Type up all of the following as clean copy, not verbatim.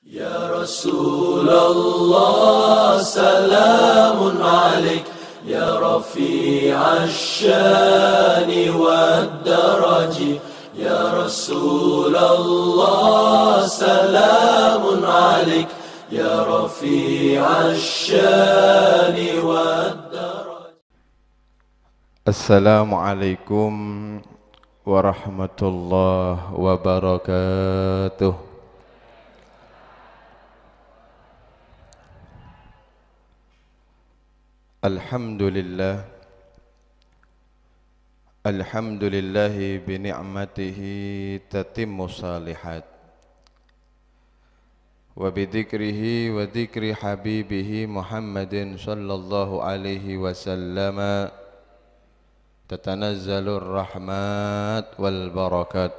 يا رسول الله سلام عليك يا رفيع الشان والدرج يا رسول الله سلام عليك يا رفيع الشان والدرج. السلام عليكم ورحمة الله وبركاته. Alhamdulillah Alhamdulillahi bini'matihi tatimmu salihat wa bidhikrihi wa dhikri habibihi Muhammadin sallallahu alaihi wasallam tatanazzalur rahmat wal barakat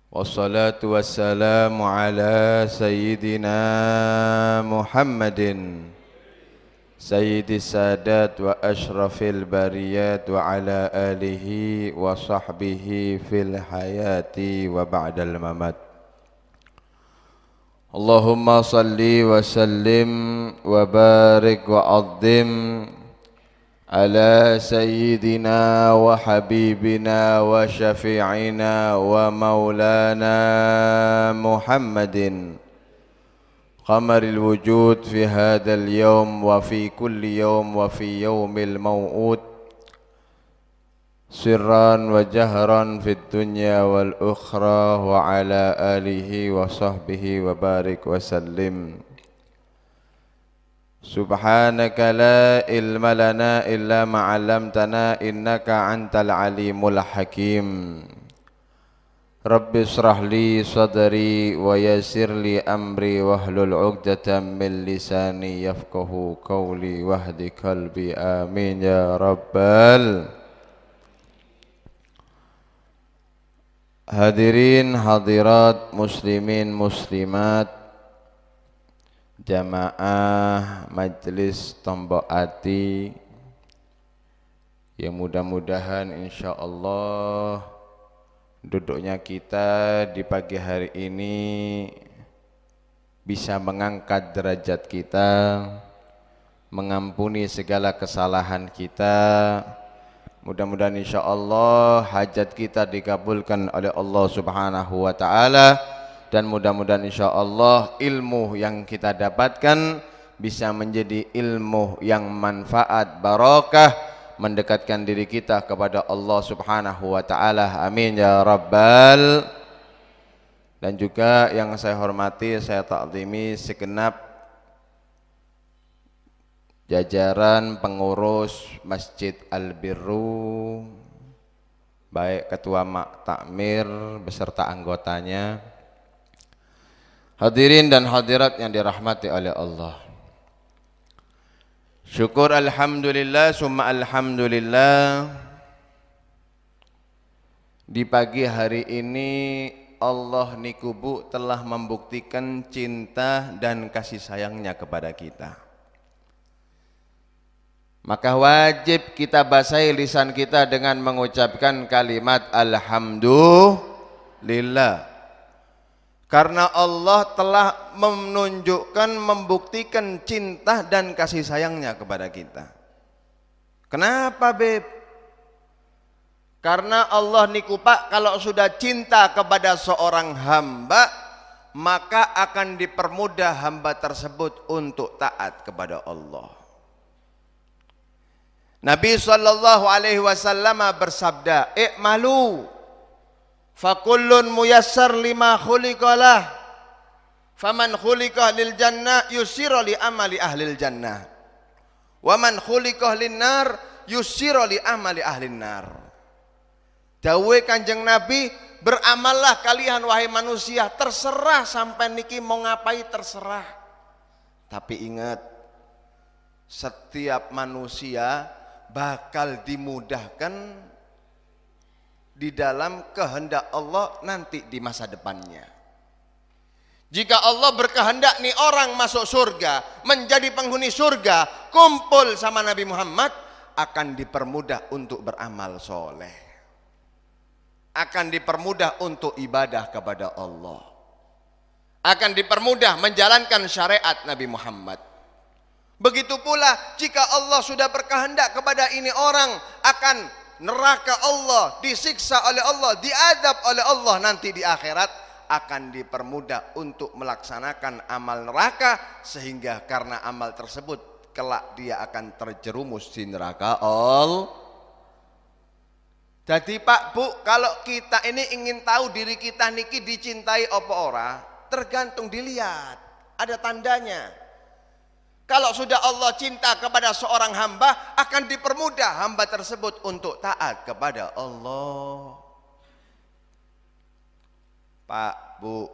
wassalatu wassalamu ala sayyidina Muhammadin Sayyidi Sadat wa Ashrafil Bariyat wa ala alihi wa sahbihi fil hayati wa ba'dal mamat. Allahumma salli wa sallim wa barik wa azim ala sayyidina wa habibina wa syafi'ina wa maulana Muhammadin قمر الوجود في هذا اليوم وفي كل يوم وفي يوم الموعود سرا وجهرا في الدنيا والأخرى وعلى آله وصحبه وبارك وسلم. سبحانك لا علم لنا إلا ما علمتنا إنك أنت العليم الحكيم. Rabbi israh li sadri wa yassir li amri wahlul 'uqdatam min lisani yafqahu qawli wahdi qalbi amin ya rabbal. Hadirin hadirat muslimin muslimat jamaah majlis Tombok Ati yang mudah-mudahan insyaallah duduknya kita di pagi hari ini bisa mengangkat derajat kita, mengampuni segala kesalahan kita. Mudah-mudahan insyaallah hajat kita dikabulkan oleh Allah Subhanahu wa taala, dan mudah-mudahan insyaallah ilmu yang kita dapatkan bisa menjadi ilmu yang manfaat, barakah, mendekatkan diri kita kepada Allah Subhanahu wa taala. Amin ya rabbal. Dan juga yang saya hormati, saya ta'zimi segenap jajaran pengurus Masjid Al-Birru, baik ketua takmir beserta anggotanya, hadirin dan hadirat yang dirahmati oleh Allah. Syukur alhamdulillah summa alhamdulillah, di pagi hari ini Allah nikubu telah membuktikan cinta dan kasih sayangnya kepada kita. Maka wajib kita basahi lisan kita dengan mengucapkan kalimat alhamdulillah. Karena Allah telah menunjukkan, membuktikan cinta dan kasih sayangnya kepada kita. Kenapa Beb? Karena Allah niku Pak, kalau sudah cinta kepada seorang hamba, maka akan dipermudah hamba tersebut untuk taat kepada Allah. Nabi SAW bersabda, "I'malu fakullun muyassar lima khuliqalah faman khuliqa lil jannah yussira li amali ahlil jannah wa man khuliqa lin nar yussira li amali ahlin nar." Dawuh Kanjeng Nabi, beramallah kalian wahai manusia, terserah sampai niki mau ngapai terserah, tapi ingat setiap manusia bakal dimudahkan di dalam kehendak Allah nanti di masa depannya. Jika Allah berkehendak nih orang masuk surga, menjadi penghuni surga, kumpul sama Nabi Muhammad, akan dipermudah untuk beramal soleh, akan dipermudah untuk ibadah kepada Allah, akan dipermudah menjalankan syariat Nabi Muhammad. Begitu pula jika Allah sudah berkehendak kepada ini orang akan neraka Allah, disiksa oleh Allah, diadab oleh Allah nanti di akhirat, akan dipermudah untuk melaksanakan amal neraka, sehingga karena amal tersebut kelak dia akan terjerumus di neraka Allah. Jadi Pak Bu, kalau kita ini ingin tahu diri kita niki dicintai apa ora, tergantung dilihat, ada tandanya. Kalau sudah Allah cinta kepada seorang hamba, akan dipermudah hamba tersebut untuk taat kepada Allah. Pak Bu,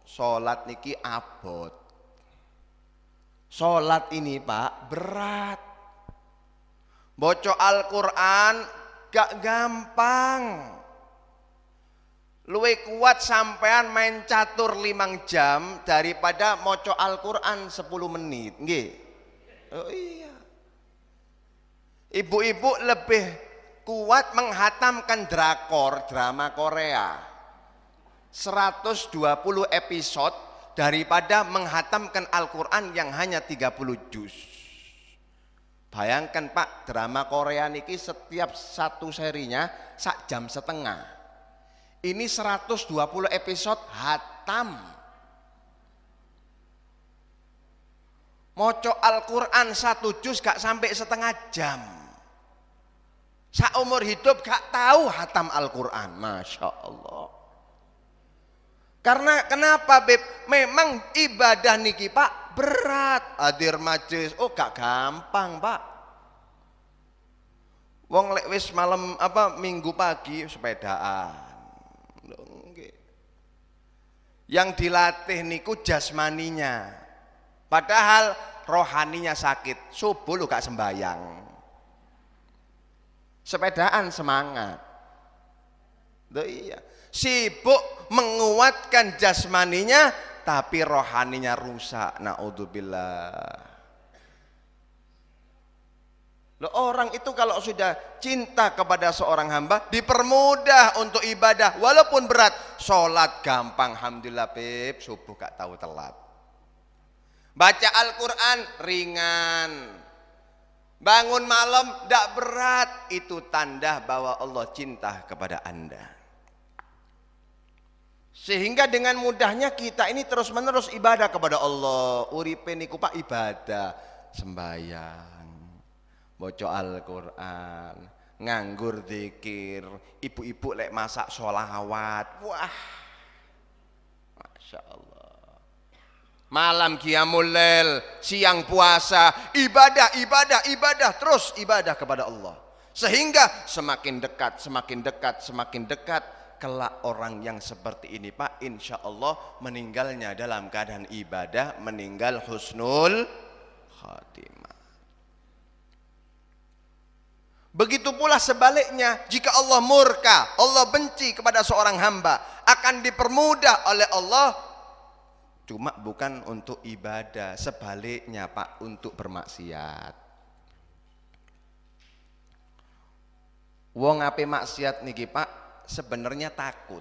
sholat niki abot. Sholat ini Pak berat. Baca Al-Quran gak gampang. Luwih kuat sampean main catur 5 jam daripada maca Al-Quran 10 menit. Nggih. Oh iya. Ibu-ibu lebih kuat menghatamkan drakor, drama Korea 120 episode daripada menghatamkan Al-Quran yang hanya 30 juz. Bayangkan Pak, drama Korea niki setiap satu serinya 1,5 jam. Ini 120 episode hatam. Moco Al-Quran 1 juz gak sampai setengah jam. Saumur hidup gak tahu hatam Al-Quran. Masya Allah. Karena kenapa Beb? Memang ibadah niki Pak berat. Hadir majelis, oh gak gampang Pak. Wong lek wis malam minggu pagi sepedaan. Yang dilatih niku jasmaninya, padahal rohaninya sakit. Subuh lu gak sembayang, sepedaan semangat. Loh iya, sibuk menguatkan jasmaninya tapi rohaninya rusak. Naudzubillah. Loh, orang itu kalau sudah cinta kepada seorang hamba dipermudah untuk ibadah walaupun berat. Sholat gampang, alhamdulillah Beb, subuh gak tahu telat. Baca Al-Quran ringan, bangun malam gak berat. Itu tanda bahwa Allah cinta kepada Anda. Sehingga dengan mudahnya kita ini terus menerus ibadah kepada Allah. Uripe niku Pak ibadah, sembahyang, baca Al-Quran, nganggur zikir, ibu-ibu lek masak sholawat. Wah, Masya Allah. Malam qiyamul lail, siang puasa, ibadah, terus ibadah kepada Allah. Sehingga semakin dekat, kelak orang yang seperti ini Pak, insya Allah meninggalnya dalam keadaan ibadah, meninggal husnul khatimah. Begitu pula sebaliknya, jika Allah murka, Allah benci kepada seorang hamba, akan dipermudah oleh Allah, cuma bukan untuk ibadah, sebaliknya Pak, untuk bermaksiat. Wong ape maksiat niki Pak, sebenarnya takut.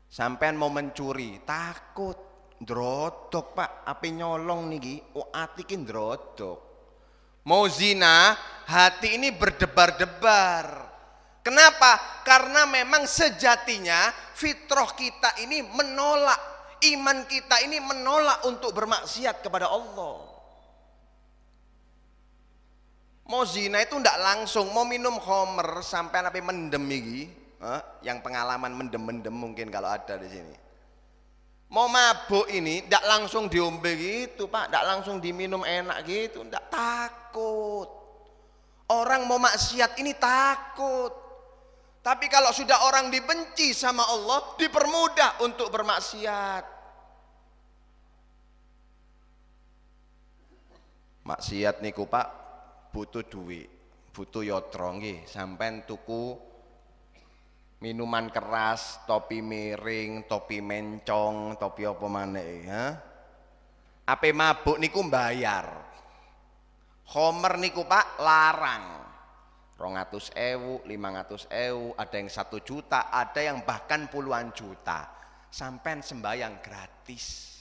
Sampean mau mencuri, takut, ndrodok Pak, ape nyolong niki, ati ki ndrodok. Mau zina, hati ini berdebar-debar. Kenapa? Karena memang sejatinya fitrah kita ini menolak, iman kita ini menolak untuk bermaksiat kepada Allah. Mau zina itu ndak langsung, mau minum khamr sampai napi mendem iki, yang pengalaman mendem-mendem mungkin kalau ada di sini. Mau mabuk ini ndak langsung diombe gitu Pak, ndak langsung diminum enak gitu, ndak, takut. Orang mau maksiat ini takut. Tapi kalau sudah orang dibenci sama Allah, dipermudah untuk bermaksiat. Maksiat niku Pak butuh duit, butuh yotro nggih, sampean tuku minuman keras, topi miring, topi mencong, topi apa maneh, ape mabuk niku mbayar. Khomer niku Pak larang. 200.000, 500.000, ada yang 1 juta, ada yang bahkan puluhan juta. sampean sembayang gratis.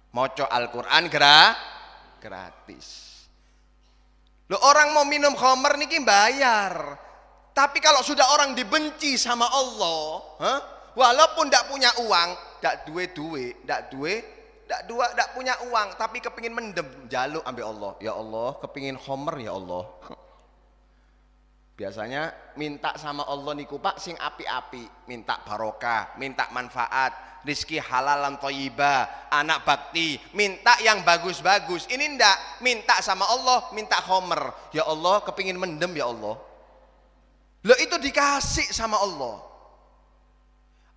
Maca Al-Qur'an gratis. Loh, orang mau minum khamr niki bayar. Tapi kalau sudah orang dibenci sama Allah, walaupun ndak punya uang, ndak punya uang, tapi kepingin mendem, jaluk ambil Allah. Ya Allah, kepingin khamr ya Allah. Biasanya minta sama Allah niku Pak sing api-api, minta barokah, minta manfaat, rizki halalan thayyibah, anak bakti, minta yang bagus-bagus. Ini ndak, minta sama Allah, minta khamr. Ya Allah, kepingin mendem ya Allah. Loh, itu dikasih sama Allah.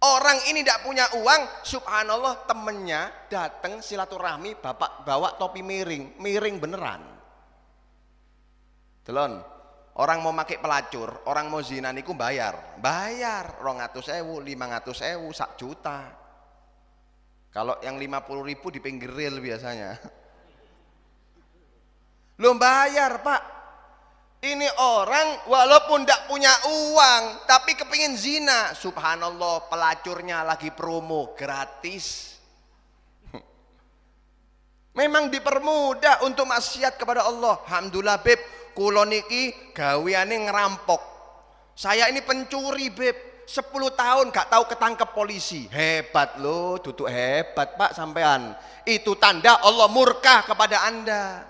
Orang ini ndak punya uang, subhanallah, temennya datang silaturahmi, bapak bawa topi miring beneran. Delon. Orang mau pakai pelacur, orang mau zina niku bayar 200.000, 500.000, 1 juta. Kalau yang 50.000 di pinggir rel biasanya. Lo bayar Pak. Ini orang walaupun tidak punya uang, tapi kepingin zina. Subhanallah, pelacurnya lagi promo gratis. Memang dipermudah untuk maksiat kepada Allah. Alhamdulillah Beb, kulo niki gaweane ngerampok. Saya ini pencuri Beb, 10 tahun gak tahu ketangkep polisi. Hebat loh, duduk hebat Pak sampean. Itu tanda Allah murka kepada Anda.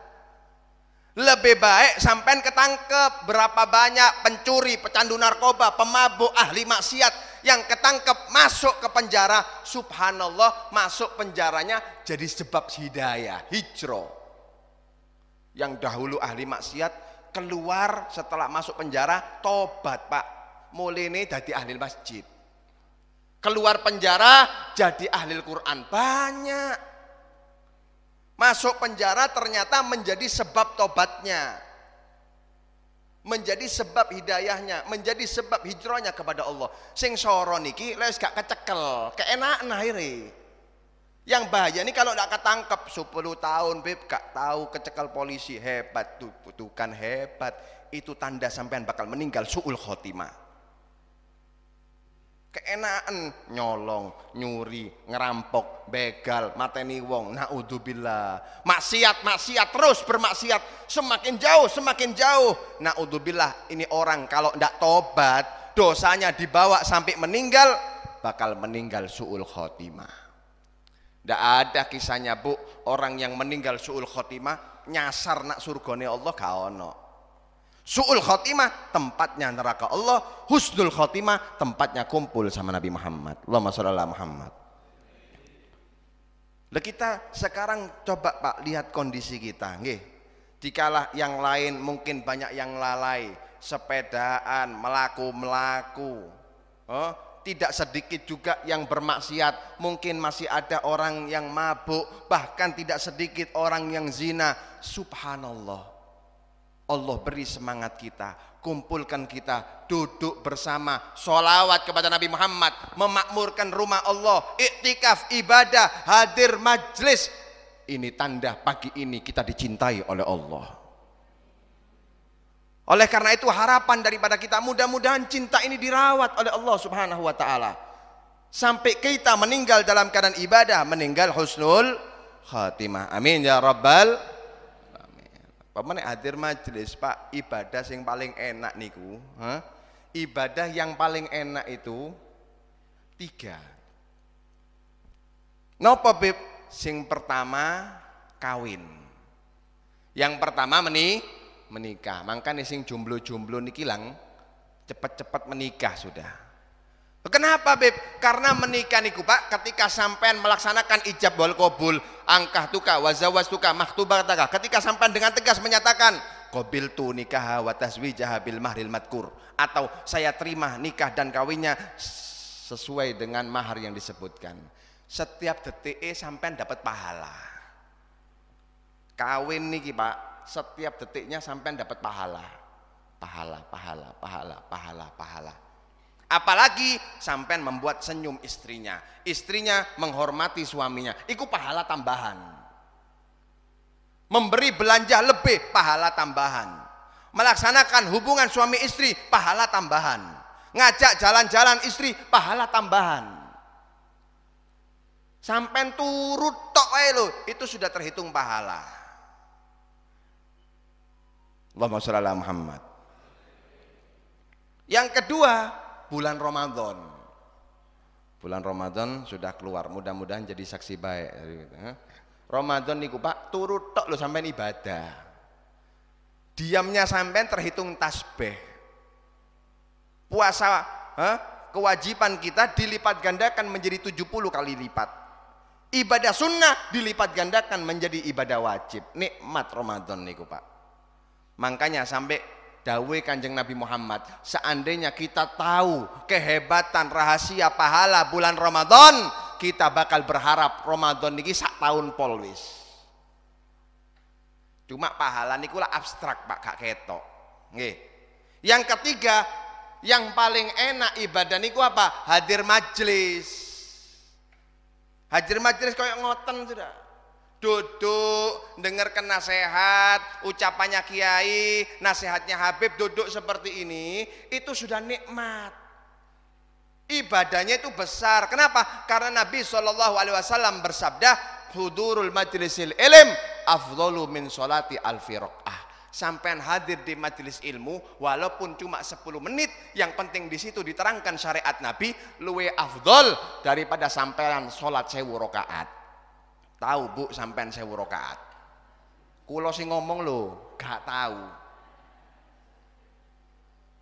Lebih baik sampean ketangkep. Berapa banyak pencuri, pecandu narkoba, pemabuk, ahli maksiat yang ketangkep masuk ke penjara. Subhanallah, masuk penjaranya jadi sebab hidayah, hijrah. Yang dahulu ahli maksiat keluar setelah masuk penjara tobat Pak, mulai ini jadi ahli masjid. Keluar penjara jadi ahli Quran banyak. Masuk penjara ternyata menjadi sebab tobatnya, menjadi sebab hidayahnya, menjadi sebab hijrahnya kepada Allah. Sing soro niki les gak kecekel, keenakan akhirnya. Yang bahaya ini kalau tidak ketangkep 10 tahun Beb, gak tahu kecekel polisi. Hebat tuh, butuhkan hebat. Itu tanda sampean bakal meninggal su'ul khotimah. Keenaan nyolong, nyuri, ngerampok, begal, mateni wong, naudzubillah. Maksiat terus bermaksiat, semakin jauh. Naudzubillah, ini orang kalau tidak tobat, dosanya dibawa sampai meninggal, bakal meninggal su'ul khotimah. Tidak ada kisahnya Bu, orang yang meninggal su'ul khotimah nyasar nak surgane Allah gak ono. Su'ul khotimah tempatnya neraka Allah, husnul khotimah tempatnya kumpul sama Nabi Muhammad. Allahumma sholli ala Muhammad. Lah kita sekarang coba Pak lihat kondisi kita, nggih. Dikala yang lain mungkin banyak yang lalai, sepedaan, melaku. Tidak sedikit juga yang bermaksiat, mungkin masih ada orang yang mabuk, bahkan tidak sedikit orang yang zina. Subhanallah, Allah beri semangat kita, kumpulkan kita, duduk bersama, sholawat kepada Nabi Muhammad, memakmurkan rumah Allah, iktikaf, ibadah, hadir majlis. Ini tanda pagi ini kita dicintai oleh Allah. Oleh karena itu harapan daripada kita, mudah-mudahan cinta ini dirawat oleh Allah Subhanahu wa ta'ala. Sampai kita meninggal dalam keadaan ibadah, meninggal husnul khatimah. Amin ya rabbal alamin. Pemene hadir majelis Pak, ibadah yang paling enak niku, ibadah yang paling enak itu 3. Napa Beb? Sing pertama kawin. Yang pertama menikah. Makanya sing jomblo-jomblo niki lang cepat-cepat menikah sudah. Kenapa Beb? Karena menikah niku Pak, ketika sampean melaksanakan ijab wal qabul, angkah tuka wazawaz tuka maktubataka, ketika sampean dengan tegas menyatakan qabiltu nikah wa tazwijah bil mahril madkur, atau saya terima nikah dan kawinnya sesuai dengan mahar yang disebutkan, setiap detik sampean dapat pahala. Kawin niki Pak, setiap detiknya sampean dapat pahala. Apalagi sampean membuat senyum istrinya, istrinya menghormati suaminya, itu pahala tambahan. Memberi belanja lebih, pahala tambahan. Melaksanakan hubungan suami istri, pahala tambahan. Ngajak jalan-jalan istri, pahala tambahan. Sampai turut tok wae lho, itu sudah terhitung pahala. Allahumma shalli ala Muhammad. Yang kedua, bulan Ramadan. Bulan Ramadan sudah keluar, mudah-mudahan jadi saksi baik. Ramadan niku Pak, turut tok lho sampean ibadah. Diamnya sampean terhitung tasbih. Puasa, kewajiban kita dilipat gandakan menjadi 70 kali lipat. Ibadah sunnah dilipat gandakan menjadi ibadah wajib. Nikmat Ramadan niku Pak. Makanya sampai dawuh Kanjeng Nabi Muhammad, seandainya kita tahu kehebatan rahasia pahala bulan Ramadan, kita bakal berharap Ramadan niki sak tahun pol wis. Cuma pahala niku lah abstrak Pak, gak ketok. Nggih. Yang ketiga, yang paling enak ibadah niku apa? Hadir majelis. Hadir majelis kayak ngoten sudah. Duduk, dengarkan nasihat, ucapannya kiai, nasihatnya Habib, duduk seperti ini, itu sudah nikmat. Ibadahnya itu besar. Kenapa? Karena Nabi SAW bersabda, hudurul majlisil ilm afdhalu min sholati alfi raq'ah. Sampai hadir di majelis ilmu walaupun cuma 10 menit, yang penting di situ diterangkan syariat Nabi, luwe afdhal daripada sampean sholat 1000 rakaat. Tahu Bu sampean 1000 rakaat? Kulo sing ngomong lho, gak tahu.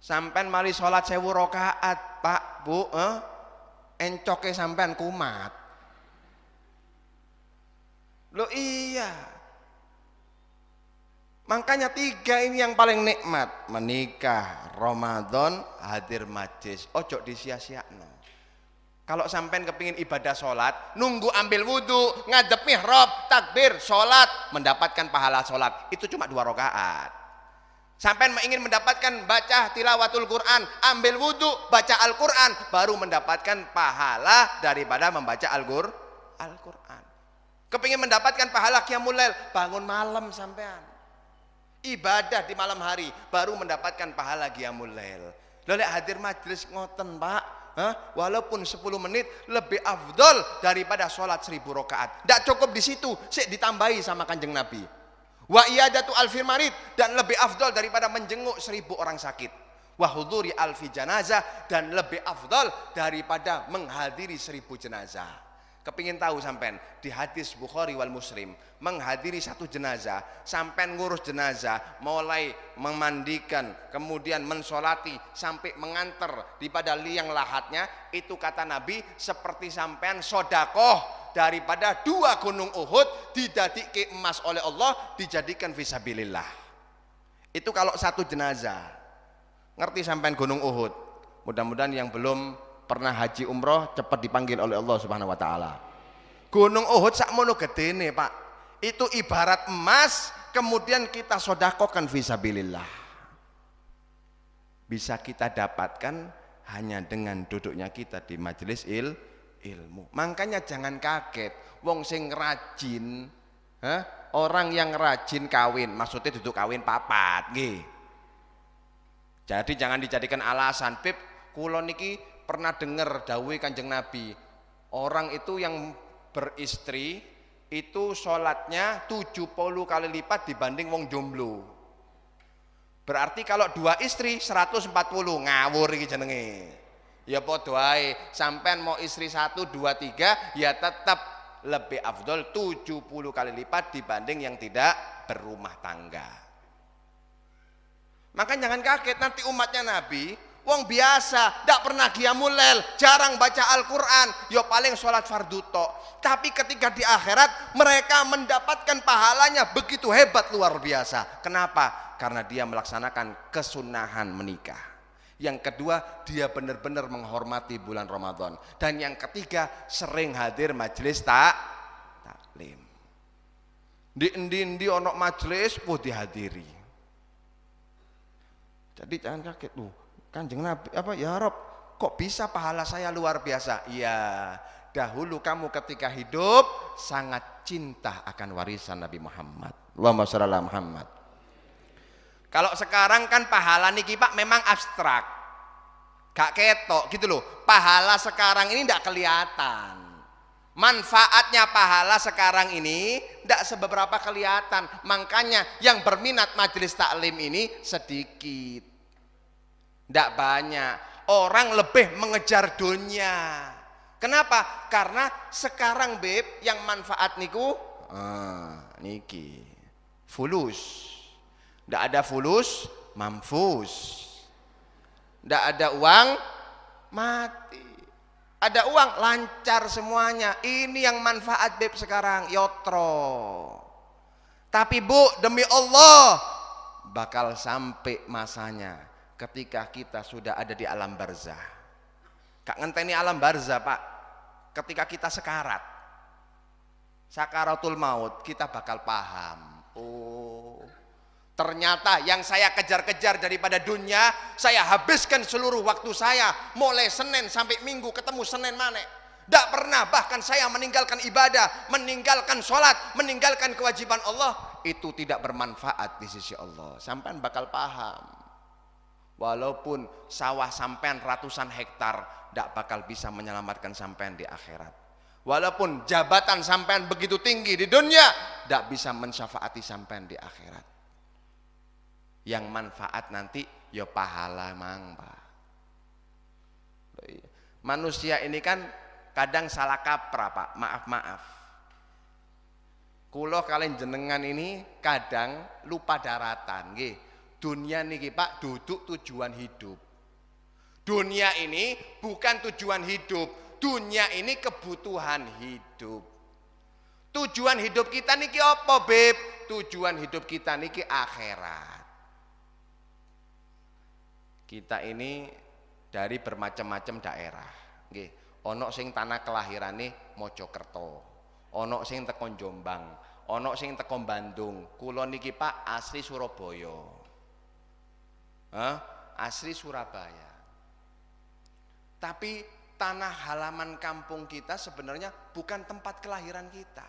Sampean mari sholat 1000 rakaat, Pak, Bu, encoke sampean kumat. Loh iya. Makanya 3 ini yang paling nikmat. Menikah, Ramadan, hadir majlis. Ojo disia-siakno. Kalau sampean kepingin ibadah sholat, nunggu ambil wudhu, ngadep mihrab, takbir, sholat, mendapatkan pahala sholat. Itu cuma 2 rakaat. Sampean ingin mendapatkan baca tilawatul Quran, ambil wudhu, baca Al-Quran, baru mendapatkan pahala daripada membaca Al-Quran. Kepingin mendapatkan pahala qiyamul lail, bangun malam sampean. Ibadah di malam hari, baru mendapatkan pahala qiyamul lail. Lha hadir majelis ngoten Pak, walaupun 10 menit lebih afdol daripada sholat 1000 rakaat. Tidak cukup di situ, sik ditambahi sama Kanjeng Nabi. Wa iyadatu alfi marid, dan lebih afdol daripada menjenguk 1000 orang sakit. Wa huduri alfi janazah, dan lebih afdol daripada menghadiri 1000 jenazah. Kepingin tahu sampean di hadis Bukhari wal Muslim, menghadiri 1 jenazah, sampean ngurus jenazah, mulai memandikan, kemudian mensolati sampai mengantar di pada liang lahatnya, itu kata Nabi seperti sampean sodakoh daripada 2 gunung Uhud didadike emas oleh Allah, dijadikan fisabilillah. Itu kalau 1 jenazah. Ngerti sampean gunung Uhud? Mudah-mudahan yang belum pernah haji umroh cepat dipanggil oleh Allah Subhanahu wa taala. Gunung Uhud sakmono gedene, Pak. Itu ibarat emas, kemudian kita sedekahkan fisabilillah. Bisa kita dapatkan hanya dengan duduknya kita di majelis ilmu. Makanya jangan kaget wong sing rajin, orang yang rajin kawin, maksudnya duduk kawin papat nggih. Jadi jangan dijadikan alasan, Bib, kula niki pernah dengar dawuh Kanjeng Nabi, orang itu yang beristri itu sholatnya 70 kali lipat dibanding wong jomblo. Berarti kalau 2 istri 140, ngawur iki jenenge. Ya padha ae, sampean mau istri 1, 2, 3 ya tetap lebih afdol 70 kali lipat dibanding yang tidak berumah tangga. Maka jangan kaget nanti umatnya Nabi wong biasa, tidak pernah qiyamul lail, jarang baca Al-Quran, ya paling sholat fardu tok. Tapi ketika di akhirat mereka mendapatkan pahalanya begitu hebat, luar biasa. Kenapa? Karena dia melaksanakan kesunahan menikah. Yang kedua, dia benar-benar menghormati bulan Ramadan. Dan yang ketiga, sering hadir majelis taklim. Di endi-endi ono majelis kok dihadiri. Jadi jangan kaget tuh. Kanjeng Nabi apa ya Rob, kok bisa pahala saya luar biasa? Iya, dahulu kamu ketika hidup sangat cinta akan warisan Nabi Muhammad. Allahumma shalli ala Muhammad. Kalau sekarang kan pahala niki Pak memang abstrak, gak ketok gitu loh. Pahala sekarang ini tidak kelihatan. Manfaatnya pahala sekarang ini tidak seberapa kelihatan. Makanya yang berminat majelis taklim ini sedikit, tidak banyak. Orang lebih mengejar dunia. Kenapa? Karena sekarang beb yang manfaat niku niki fulus. Tidak ada fulus mampus. Tidak ada uang mati. Ada uang lancar semuanya. Ini yang manfaat beb sekarang, yotro. Tapi bu, demi Allah bakal sampai masanya ketika kita sudah ada di alam barzah. Kak ngenteni alam barzah pak, ketika kita sekarat, sakaratul maut, kita bakal paham. Oh, ternyata yang saya kejar-kejar daripada dunia, saya habiskan seluruh waktu saya, mulai Senin sampai Minggu, ketemu Senin mana. Tidak pernah, bahkan saya meninggalkan ibadah, meninggalkan sholat, meninggalkan kewajiban Allah. Itu tidak bermanfaat di sisi Allah. Sampean bakal paham. Walaupun sawah sampean ratusan hektar, tidak bakal bisa menyelamatkan sampean di akhirat. Walaupun jabatan sampean begitu tinggi di dunia, tidak bisa mensyafaati sampean di akhirat. Yang manfaat nanti ya pahala mang pak. Manusia ini kan kadang salah kaprah pak, maaf. Kulo kalian jenengan ini kadang lupa daratan, nggih. Dunia niki pak duduk tujuan hidup. Dunia ini bukan tujuan hidup, dunia ini kebutuhan hidup. Tujuan hidup kita niki apa beb? Tujuan hidup kita niki akhirat. Kita ini dari bermacam-macam daerah, nggih. Ono sing tanah kelahirane Mojokerto, ono sing teko Jombang, ono sing teko Bandung. Kulo niki Pak asli Surabaya. Asli Surabaya. Tapi tanah halaman kampung kita sebenarnya bukan tempat kelahiran kita.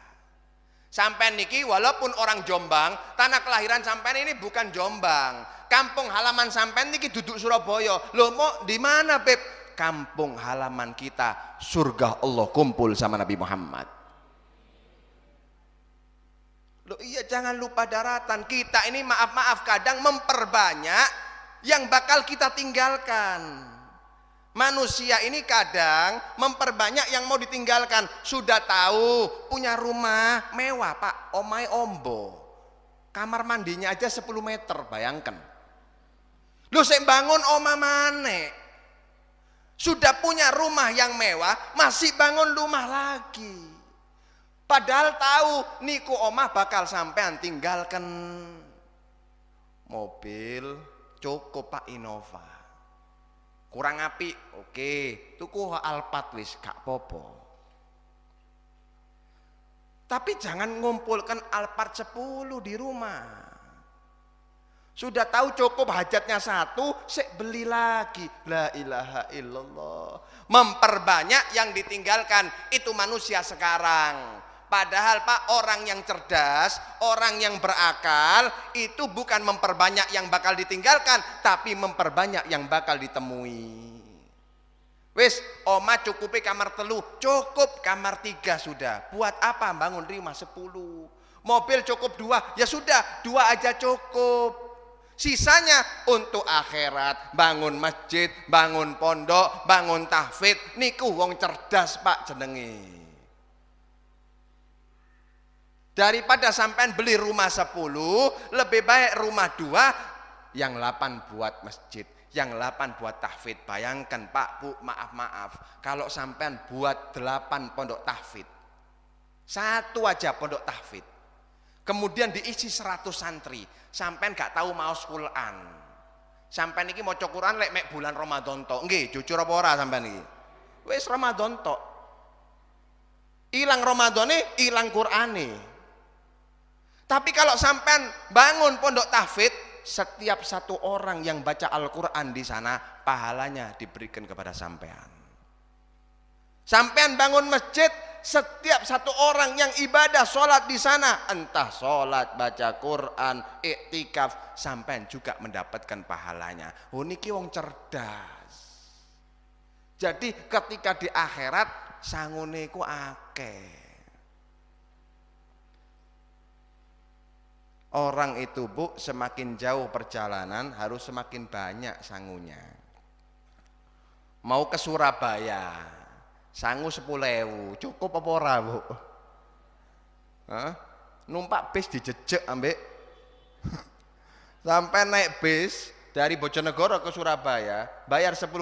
Sampai niki walaupun orang Jombang, tanah kelahiran sampean ini bukan Jombang. Kampung halaman sampean niki duduk Surabaya. Loh mau di mana beb? Kampung halaman kita surga Allah kumpul sama Nabi Muhammad. Loh iya jangan lupa daratan. Kita ini maaf kadang memperbanyak yang bakal kita tinggalkan. Manusia ini kadang memperbanyak yang mau ditinggalkan. Sudah tahu punya rumah mewah pak, omai ombo, kamar mandinya aja 10 meter, bayangkan. Lu saya bangun oma mane. Sudah punya rumah yang mewah, masih bangun rumah lagi. Padahal tahu niku omah bakal sampean tinggalkan. Mobil cukup pak Innova. Kurang api, oke, tuku Alphard wis gak popo. Tapi jangan ngumpulkan Alphard 10 di rumah. Sudah tahu cukup hajatnya 1, sik beli lagi. La ilaha illallah. Memperbanyak yang ditinggalkan itu manusia sekarang. Padahal Pak, orang yang cerdas, orang yang berakal itu bukan memperbanyak yang bakal ditinggalkan, tapi memperbanyak yang bakal ditemui. Wis, oma cukupi kamar telu, cukup kamar 3 sudah. Buat apa bangun rumah 10? Mobil cukup 2, ya sudah 2 aja cukup. Sisanya untuk akhirat, bangun masjid, bangun pondok, bangun tahfidz. Niku wong cerdas Pak jenenge. Daripada sampean beli rumah 10, lebih baik rumah 2, yang 8 buat masjid, yang 8 buat tahfidz. Bayangkan Pak, Bu, maaf, kalau sampean buat 8 pondok tahfidz, 1 aja pondok tahfidz, kemudian diisi 100 santri, sampean gak tahu maos Quran, sampean iki maca Quran lek mek bulan Ramadan tok, nggih, jujur apa ora sampean iki? Wis Ramadan tok. Ilang Ramadane, ilang Qurane. Tapi kalau sampean bangun pondok tahfidz, setiap 1 orang yang baca Al-Quran di sana, pahalanya diberikan kepada sampean. Sampean bangun masjid, setiap 1 orang yang ibadah sholat di sana, entah sholat, baca Quran, iktikaf, sampean juga mendapatkan pahalanya. Oh niki wong cerdas. Jadi ketika di akhirat sangune ku akeh. akeh. Orang itu Bu, semakin jauh perjalanan harus semakin banyak sangunya. Mau ke Surabaya, sangu 10.000, cukup apa ora Bu? Hah? Numpak bis dijejek ambek sampai naik bis dari Bojonegoro ke Surabaya, bayar 10.000,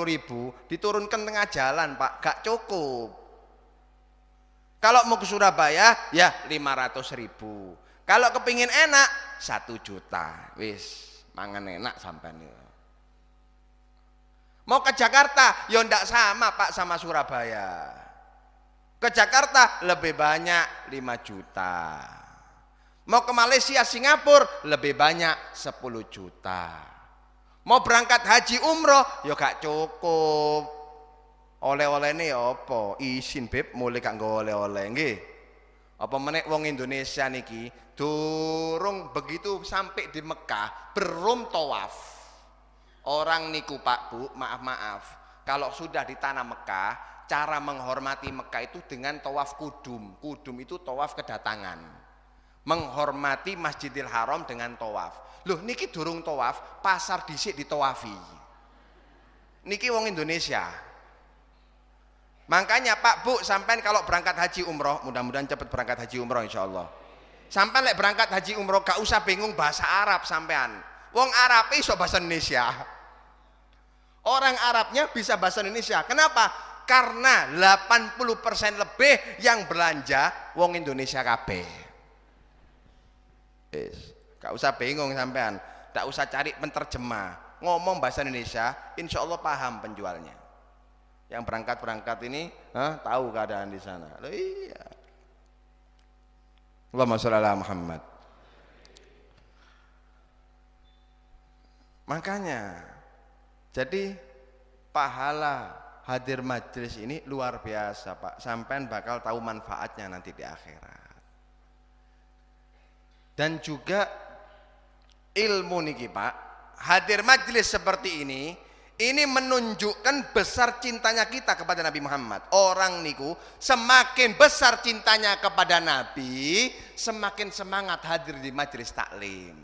diturunkan tengah jalan Pak, gak cukup. Kalau mau ke Surabaya ya 500.000. Kalau kepingin enak 1 juta, wis mangan enak sampean. Mau ke Jakarta, ya ndak sama Pak sama Surabaya. Ke Jakarta lebih banyak 5 juta. Mau ke Malaysia, Singapura lebih banyak 10 juta. Mau berangkat haji umroh, ya gak cukup. Oleh-oleh ini apa? Isin beb, mulai gak oleh-oleh nggih. Apa menek wong Indonesia niki durung begitu sampai di Mekah berum tawaf. Orang niku Pak Bu, maaf, kalau sudah di tanah Mekah, cara menghormati Mekah itu dengan tawaf kudum. Kudum itu tawaf kedatangan. Menghormati Masjidil Haram dengan tawaf. Loh niki durung tawaf, pasar dhisik ditawafi. Niki wong Indonesia. Makanya Pak Bu, sampean kalau berangkat haji umroh, mudah-mudahan cepat berangkat haji umroh insyaallah. Sampean lek berangkat haji umroh gak usah bingung bahasa Arab sampean. Wong Arab iso bahasa Indonesia. Orang Arabnya bisa bahasa Indonesia. Kenapa? Karena 80% lebih yang belanja wong Indonesia kabeh. Gak usah bingung sampean, gak usah cari penterjemah. Ngomong bahasa Indonesia, insyaallah paham penjualnya. Yang berangkat ini tahu keadaan di sana. Loh iya. Allahumma sholli ala Muhammad. Makanya jadi pahala hadir majelis ini luar biasa Pak. Sampean bakal tahu manfaatnya nanti di akhirat. Dan juga ilmu niki Pak, hadir majelis seperti ini menunjukkan besar cintanya kita kepada Nabi Muhammad. Orang niku semakin besar cintanya kepada Nabi, semakin semangat hadir di majelis taklim.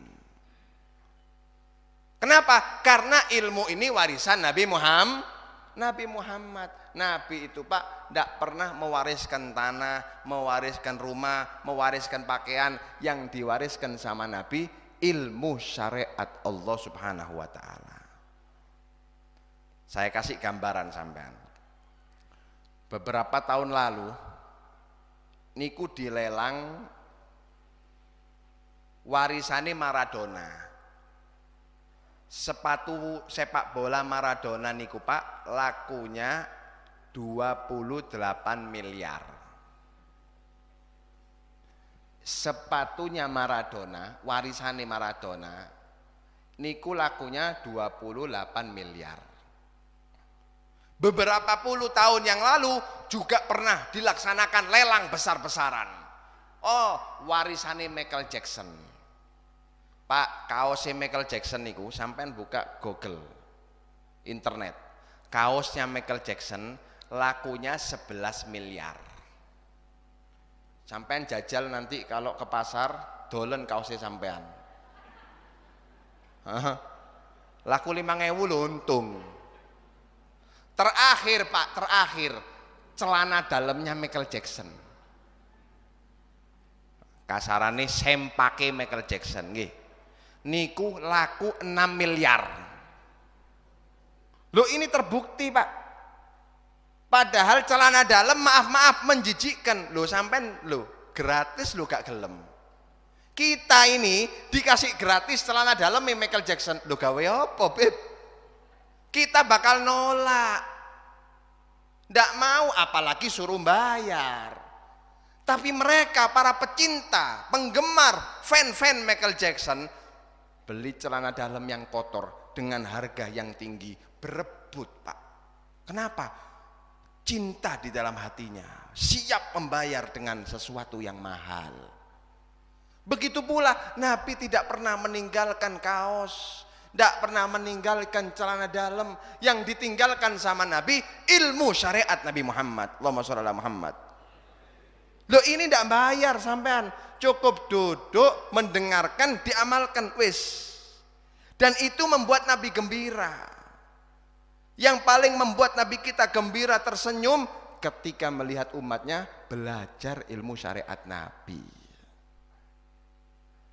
Kenapa? Karena ilmu ini warisan Nabi Muhammad. Nabi itu Pak tidak pernah mewariskan tanah, mewariskan rumah, mewariskan pakaian. Yang diwariskan sama Nabi ilmu syariat Allah Subhanahu wa ta'ala. Saya kasih gambaran sampean. Beberapa tahun lalu niku dilelang warisane Maradona. Sepatu sepak bola Maradona niku Pak lakunya 28 miliar. Sepatunya Maradona, warisane Maradona niku lakunya 28 miliar. Beberapa puluh tahun yang lalu juga pernah dilaksanakan lelang besar-besaran. Oh, warisane Michael Jackson. Pak, kaosnya Michael Jackson niku sampean buka Google internet. Kaosnya Michael Jackson lakunya 11 miliar. Sampean jajal nanti kalau ke pasar dolen kaosnya sampean. Laku 5.000 lho untung. Terakhir Pak, celana dalamnya Michael Jackson. Kasarane sempake Michael Jackson nggih. Niku laku 6 miliar. Loh ini terbukti Pak. Padahal celana dalam maaf menjijikkan. Loh sampean loh gratis loh gak gelem. Kita ini dikasih gratis celana dalam Michael Jackson. Loh gawe apa Beb? Kita bakal nolak. Ndak mau apalagi suruh bayar. Tapi mereka para pecinta, penggemar, fan-fan Michael Jackson beli celana dalam yang kotor dengan harga yang tinggi, berebut Pak. Kenapa? Cinta di dalam hatinya, siap membayar dengan sesuatu yang mahal. Begitu pula Nabi tidak pernah meninggalkan kaos, tidak pernah meninggalkan celana dalam. Yang ditinggalkan sama Nabi ilmu syariat Nabi Muhammad. Allahumma sholli ala Muhammad. Loh ini tidak bayar sampean, cukup duduk, mendengarkan, diamalkan, wis. Dan itu membuat Nabi gembira. Yang paling membuat Nabi kita gembira tersenyum ketika melihat umatnya belajar ilmu syariat Nabi.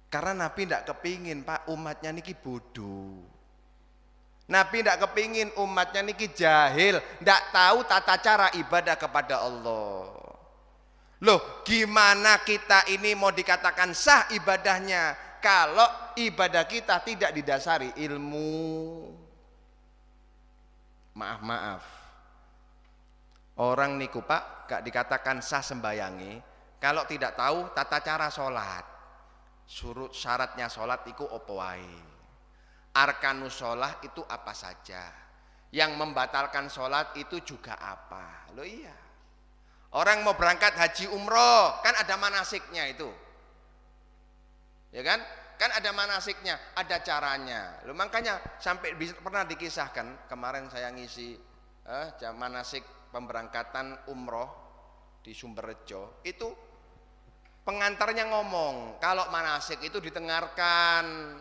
Karena Nabi tidak kepingin Pak umatnya niki bodoh. Nabi tidak kepingin umatnya niki jahil, tidak tahu tata cara ibadah kepada Allah. Loh gimana kita ini mau dikatakan sah ibadahnya kalau ibadah kita tidak didasari ilmu? Maaf. Orang niku Pak gak dikatakan sah sembayangi kalau tidak tahu tata cara sholat. Surut syaratnya sholat itu opo wae. Arkanus sholat itu apa saja. Yang membatalkan sholat itu juga apa. Loh iya. Orang mau berangkat haji umroh kan ada manasiknya itu. Ya kan? Kan ada manasiknya, ada caranya. Loh, makanya sampai pernah dikisahkan kemarin saya ngisi manasik pemberangkatan umroh di Sumberrejo. Itu pengantarnya ngomong, kalau manasik itu didengarkan.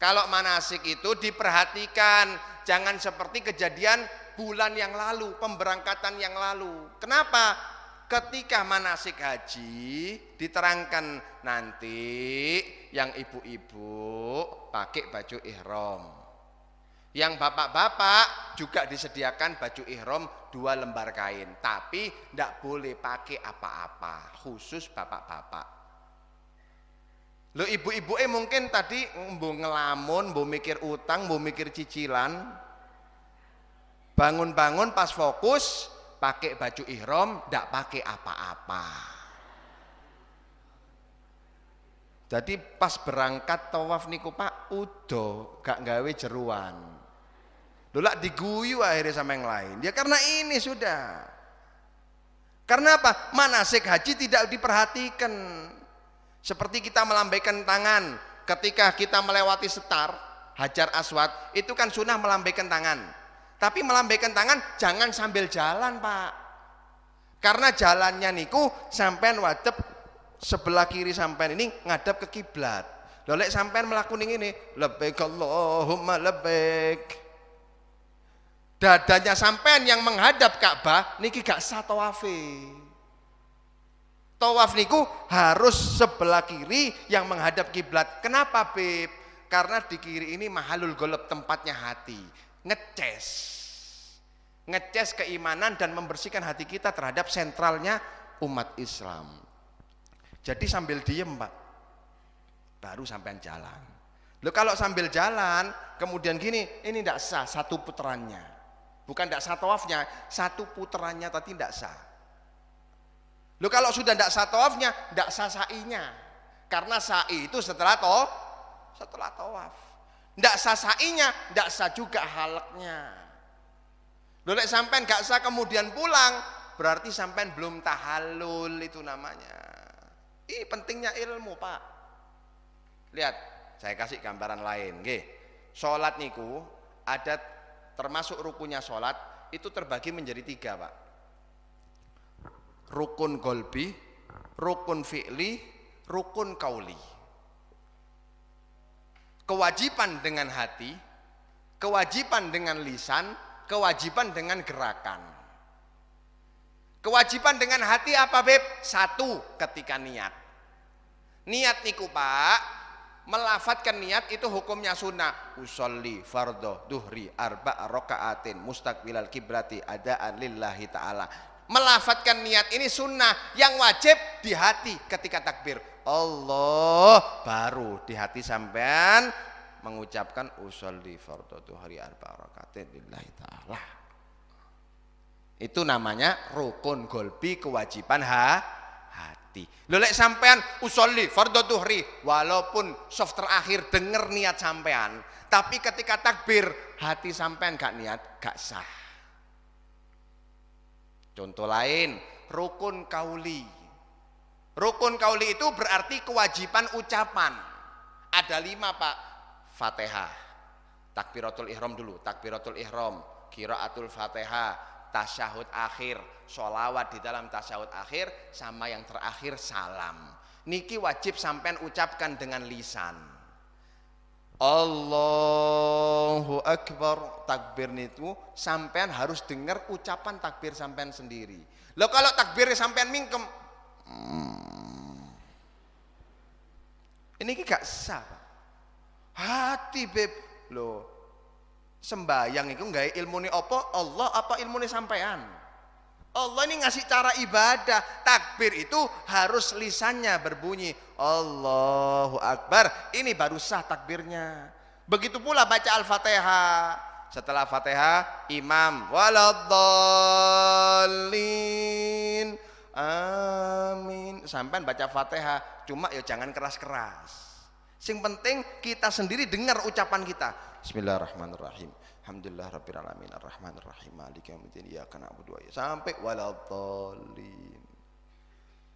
Kalau manasik itu diperhatikan, jangan seperti kejadian bulan yang lalu, pemberangkatan yang lalu. Kenapa? Ketika manasik haji diterangkan nanti yang ibu-ibu pakai baju ihram. Yang bapak-bapak juga disediakan baju ihram 2 lembar kain, tapi tidak boleh pakai apa-apa, khusus bapak-bapak. Lo ibu-ibu mungkin tadi mbok ngelamun, mbok mikir utang, mbok mikir cicilan. Bangun-bangun pas fokus pakai baju ihram, ndak pakai apa-apa. Jadi pas berangkat tawaf niku Pak udo gak gawe jeruan. Lha diguyu akhirnya sama yang lain. Ya karena ini sudah. Karena apa? Manasik haji tidak diperhatikan. Seperti kita melambaikan tangan ketika kita melewati setar Hajar Aswad, itu kan sunnah melambaikan tangan. Tapi melambaikan tangan jangan sambil jalan Pak. Karena jalannya niku sampean wajib sebelah kiri sampean ini ngadap ke kiblat. Lha lek sampean mlakukan ini, labbaik Allahumma labbaik. Dadanya sampean yang menghadap Ka'bah niki gak sah tawafe. Tawaf niku harus sebelah kiri yang menghadap kiblat. Kenapa, Beb? Karena di kiri ini mahalul golab, tempatnya hati. Ngeces keimanan dan membersihkan hati kita terhadap sentralnya umat Islam. Jadi sambil diem Pak, baru sampean jalan. Loh kalau sambil jalan kemudian gini, ini tidak sah satu putarannya. Bukan tidak sah tawafnya, satu putarannya tadi tidak sah. Loh kalau sudah tidak sah tawafnya, tidak sah sa'inya. Karena sa'i itu setelah tawaf. Tidak sah sa'inya, tidak sah juga halaknya. Loh lek sampean gak sah kemudian pulang, berarti sampean belum tahallul itu namanya. Ini pentingnya ilmu Pak. Lihat, saya kasih gambaran lain. Nggih. Salat niku ada termasuk rukunnya salat itu terbagi menjadi 3 Pak. Rukun golbi, rukun fi'li, rukun kauli. Kewajiban dengan hati, kewajiban dengan lisan, kewajiban dengan gerakan. Kewajiban dengan hati apa Beb? 1, ketika niat. Niat niku Pak, melafatkan niat itu hukumnya sunnah. Usolli fardhu duhri 4 rakaatin mustaqbilal kiblati adaan lillahi ta'ala. Melafatkan niat ini sunnah, yang wajib di hati ketika takbir Allah, baru di hati sampean mengucapkan usolli fardhu duhri 4 rakaatin lillahi ta'ala. Itu namanya rukun golbi, kewajiban hati. Lho lek sampean usolli fardhu duhri, walaupun soft terakhir denger niat sampean, tapi ketika takbir hati sampean gak niat, gak sah. Contoh lain, rukun kauli. Rukun kauli itu berarti kewajiban ucapan. Ada 5 Pak. Fatihah, takbiratul ihram dulu, takbiratul ihram, qiraatul Fatihah, tasyahud akhir, sholawat di dalam tasyahud akhir, sama yang terakhir salam. Niki wajib sampean ucapkan dengan lisan. Allahu Akbar, takbir itu sampean harus dengar ucapan takbir sampean sendiri. Loh kalau takbir sampean mingkem, ini gak sah. Hati beb, loh sembayang itu gak ilmune apa Allah apa ilmune sampean. Allah ini ngasih cara ibadah. Takbir itu harus lisannya berbunyi Allahu Akbar. Ini baru sah takbirnya. Begitu pula baca Al-Fatihah. Setelah Fatihah imam waladdallin amin. Sampai baca Fatihah, cuma ya jangan keras-keras. Sing penting kita sendiri dengar ucapan kita. Bismillahirrahmanirrahim. Alhamdulillah rabbil alamin arrahmanir rahim maliki yaumiddin iyyaka na'budu wa iyyaka sampai waladdallin.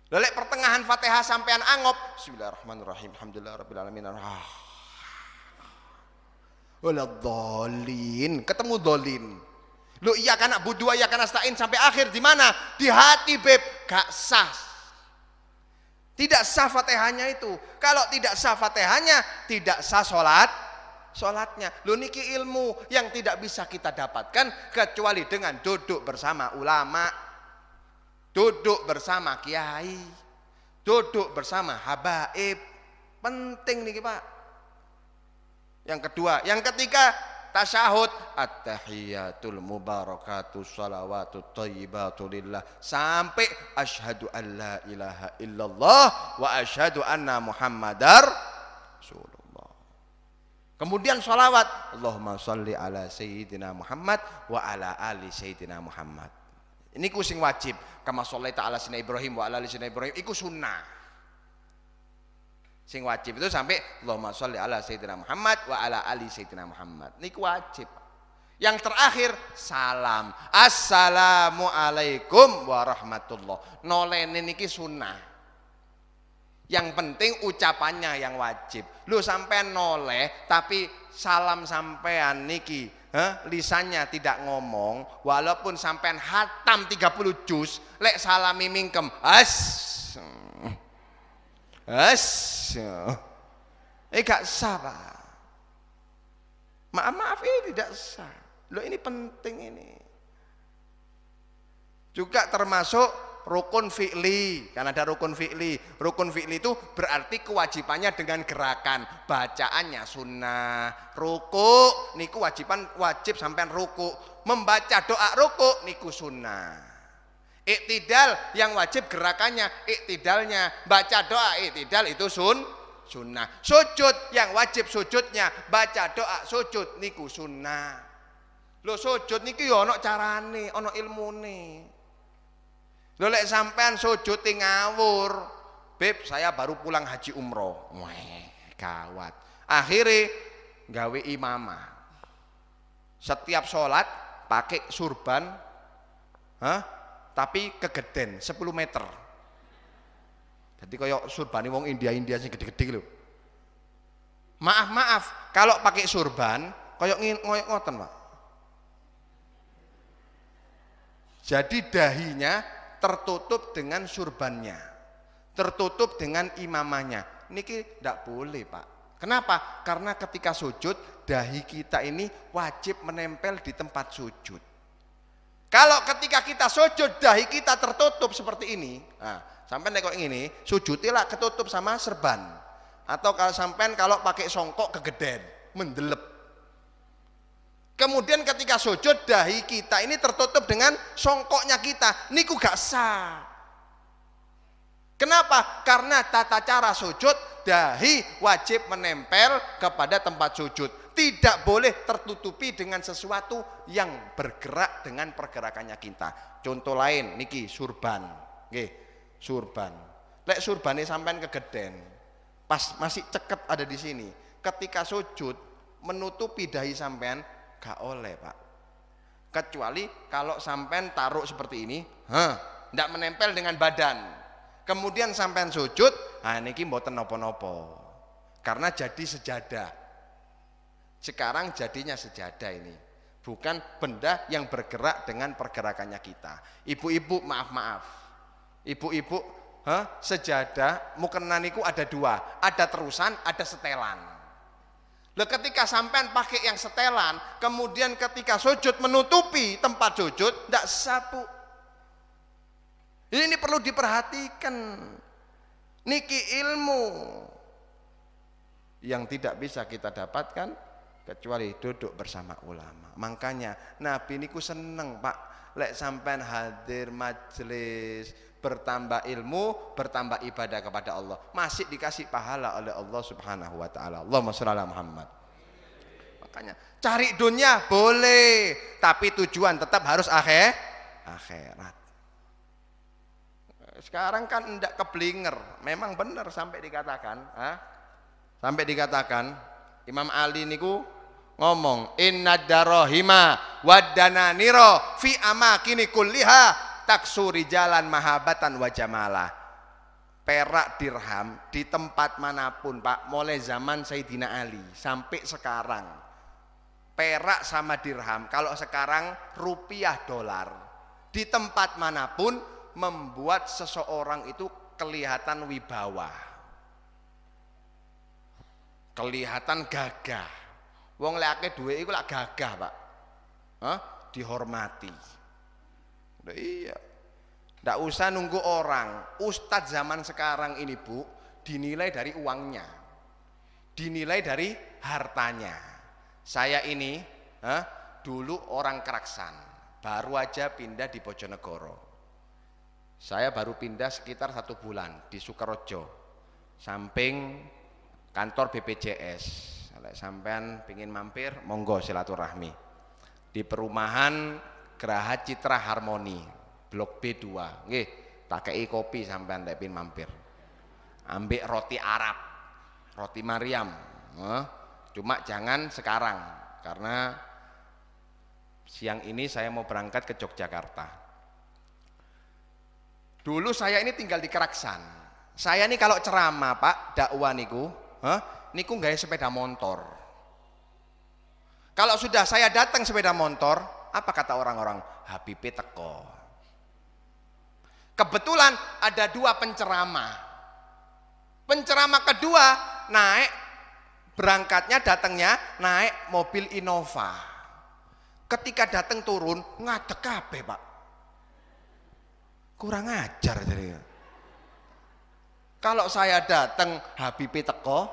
Lelek pertengahan Fatihah sampean angop Bismillahirrahmanirrahim Alhamdulillah rabbil alamin waladdallin, ketemu dolin. Lu iyyaka na'budu wa iyyaka nasta'in sampai akhir di mana? Di hati beb, gak sah. Tidak sah Fatihahnya itu. Kalau tidak sah Fatihahnya, tidak sah sholatnya. Lu niki ilmu yang tidak bisa kita dapatkan kecuali dengan duduk bersama ulama, duduk bersama kiai, duduk bersama habaib. Penting niki Pak. Yang kedua, yang ketiga tasyahud at-tahiyatul mubarakatus salawatut thayyibatu lillah sampai asyhadu an la ilaha illallah wa asyhadu anna muhammadar rasulullah. Kemudian sholawat Allahumma sholli ala sayyidina Muhammad wa ala ali sayyidina Muhammad. Ini ku sing wajib. Kama shollaita ala sayyidina Ibrahim wa ala ali sayyidina Ibrahim iku sunnah. Sing wajib itu sampai Allahumma sholli ala sayyidina Muhammad wa ala ali sayyidina Muhammad. Niku wajib. Yang terakhir salam. Assalamualaikum warahmatullah. Nolene niki sunnah. Yang penting ucapannya yang wajib. Lu sampean noleh tapi salam sampean niki lisannya tidak ngomong, walaupun sampean hatam 30 juz lek salami mingkem gak sah Pak. Maaf ini tidak sah. Loh ini penting ini. Juga termasuk rukun fi'li. Karena ada rukun fi'li. Rukun fi'li itu berarti kewajibannya dengan gerakan. Bacaannya sunnah. Ruku niku wajib sampean ruku. Membaca doa ruku niku sunnah. Iktidal yang wajib gerakannya, iktidalnya, baca doa iktidal itu sunnah. Sujud yang wajib sujudnya, baca doa sujud niku sunnah. Lo sujud niki yo ono carane, ono ilmune. Lo lek sampean sujud ngawur, beb saya baru pulang haji umroh, gawat. Akhirnya gawe imamah. Setiap sholat pakai surban, tapi kegeden 10 meter. Jadi kayak surban wong India sing gede-gede lho. Maaf, kalau pakai surban kayak ngoten, Pak. Jadi dahinya tertutup dengan surbannya. Tertutup dengan imamahnya. Niki ndak boleh, Pak. Kenapa? Karena ketika sujud dahi kita ini wajib menempel di tempat sujud. Kalau ketika kita sujud dahi kita tertutup seperti ini, sampai kok ini sujudnya ketutup sama serban, atau kalau sampai kalau pakai songkok kegeden, mendelep. Kemudian ketika sujud dahi kita ini tertutup dengan songkoknya kita, niku gak sah. Kenapa? Karena tata cara sujud dahi wajib menempel kepada tempat sujud. Tidak boleh tertutupi dengan sesuatu yang bergerak dengan pergerakannya kita. Contoh lain niki surban. Nggih, surban. Lek surbane sampean kegeden, pas masih ceket ada di sini. Ketika sujud menutupi dahi sampean gak oleh, Pak. Kecuali kalau sampean taruh seperti ini, ndak menempel dengan badan. Kemudian sampean sujud, niki mboten napa-napa. Karena jadi sejadah. Sekarang jadinya sejadah ini. bukan benda yang bergerak dengan pergerakannya kita. Ibu-ibu, maaf, ibu-ibu, sejadah mukena niku ada dua, ada terusan, ada setelan. Lah ketika sampean pakai yang setelan, kemudian ketika sujud menutupi tempat sujud, tidak sapu. Ini perlu diperhatikan. Niki ilmu yang tidak bisa kita dapatkan kecuali duduk bersama ulama. Makanya Nabi niku seneng Pak, lek sampean hadir majelis, bertambah ilmu, bertambah ibadah kepada Allah, masih dikasih pahala oleh Allah Subhanahu wa taala. Allahumma shalli ala Muhammad. Makanya cari dunia boleh, tapi tujuan tetap harus akhirat. Sekarang kan ndak keblinger, memang benar sampai dikatakan Imam Ali niku ngomong innad darahima wadananiro fi amakini kulliha taksuri jalan mahabatan wa jamalah. Perak dirham di tempat manapun Pak, mulai zaman Sayyidina Ali sampai sekarang, perak sama dirham, kalau sekarang rupiah dolar, di tempat manapun membuat seseorang itu kelihatan wibawa, kelihatan gagah. Wong lek duwe iku lak gagah Pak, dihormati. Iya, ndak usah nunggu orang. Ustadz zaman sekarang ini Bu, dinilai dari uangnya, dinilai dari hartanya. Saya ini dulu orang Keraksan, baru aja pindah di Bojonegoro. Saya baru pindah sekitar 1 bulan di Sukarejo, samping kantor BPJS. Kalau sampean pingin mampir, monggo silaturahmi. Di perumahan Geraha Citra Harmoni, Blok B2. Nggih, tak kei kopi sampean lek pingin mampir. Ambek roti Arab, roti Maryam. Cuma jangan sekarang, karena siang ini saya mau berangkat ke Yogyakarta. Dulu saya ini tinggal di Keraksan. Saya ini kalau ceramah Pak, dakwah niku, niku nggak sepeda motor. Kalau sudah saya datang sepeda motor, apa kata orang-orang? Habibe teko. Kebetulan ada 2 penceramah. Penceramah kedua naik, berangkatnya datangnya naik mobil Innova. Ketika datang turun ngadeg kabeh Pak. Kurang ajar jadi. Kalau saya datang Habibe teko,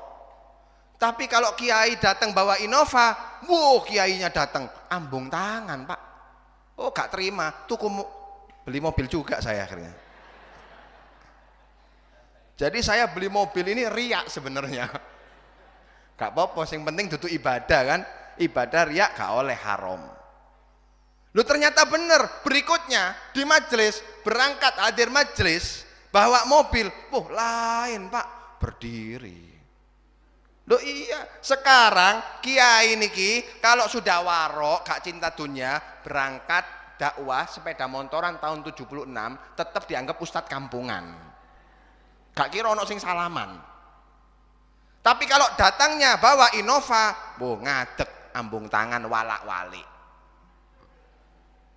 tapi kalau kiai datang bawa Innova, kiainya datang ambung tangan Pak. Oh gak terima, tuku beli mobil juga saya akhirnya. Jadi saya beli mobil ini riak sebenarnya. Gak apa-apa, yang penting duduk ibadah kan, ibadah riak gak oleh haram. Lu ternyata benar, berikutnya di majelis, berangkat hadir majelis, bawa mobil, lain Pak, berdiri. Loh iya, sekarang kiai niki kalau sudah warok, gak cinta dunia, berangkat dakwah sepeda motoran tahun 76, tetap dianggap ustadz kampungan. Gak kira ono sing salaman. Tapi kalau datangnya bawa Innova, ngadeg ambung tangan walak-walik.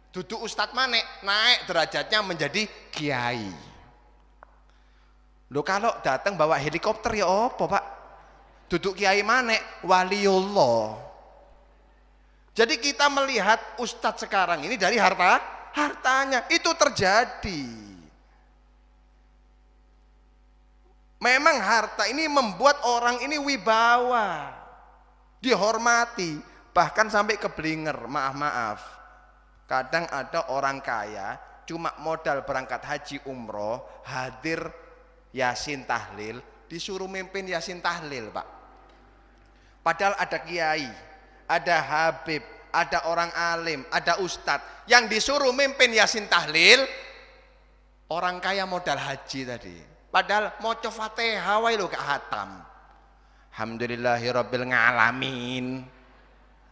Duduk ustadz manek, naik derajatnya menjadi kiai. Loh kalau datang bawa helikopter ya apa Pak? Duduk kiai manek, waliullah. Jadi kita melihat ustadz sekarang ini dari hartanya, itu terjadi. Memang harta ini membuat orang ini wibawa, dihormati, bahkan sampai keblinger, maaf. Kadang ada orang kaya cuma modal berangkat haji umroh, hadir yasin tahlil, disuruh mimpin yasin tahlil Pak. Padahal ada kiai, ada habib, ada orang alim, ada ustadz yang disuruh mimpin yasin tahlil, orang kaya modal haji tadi. Padahal maca Fatihah wae lho gak hatam. Alhamdulillahirabbil alamin.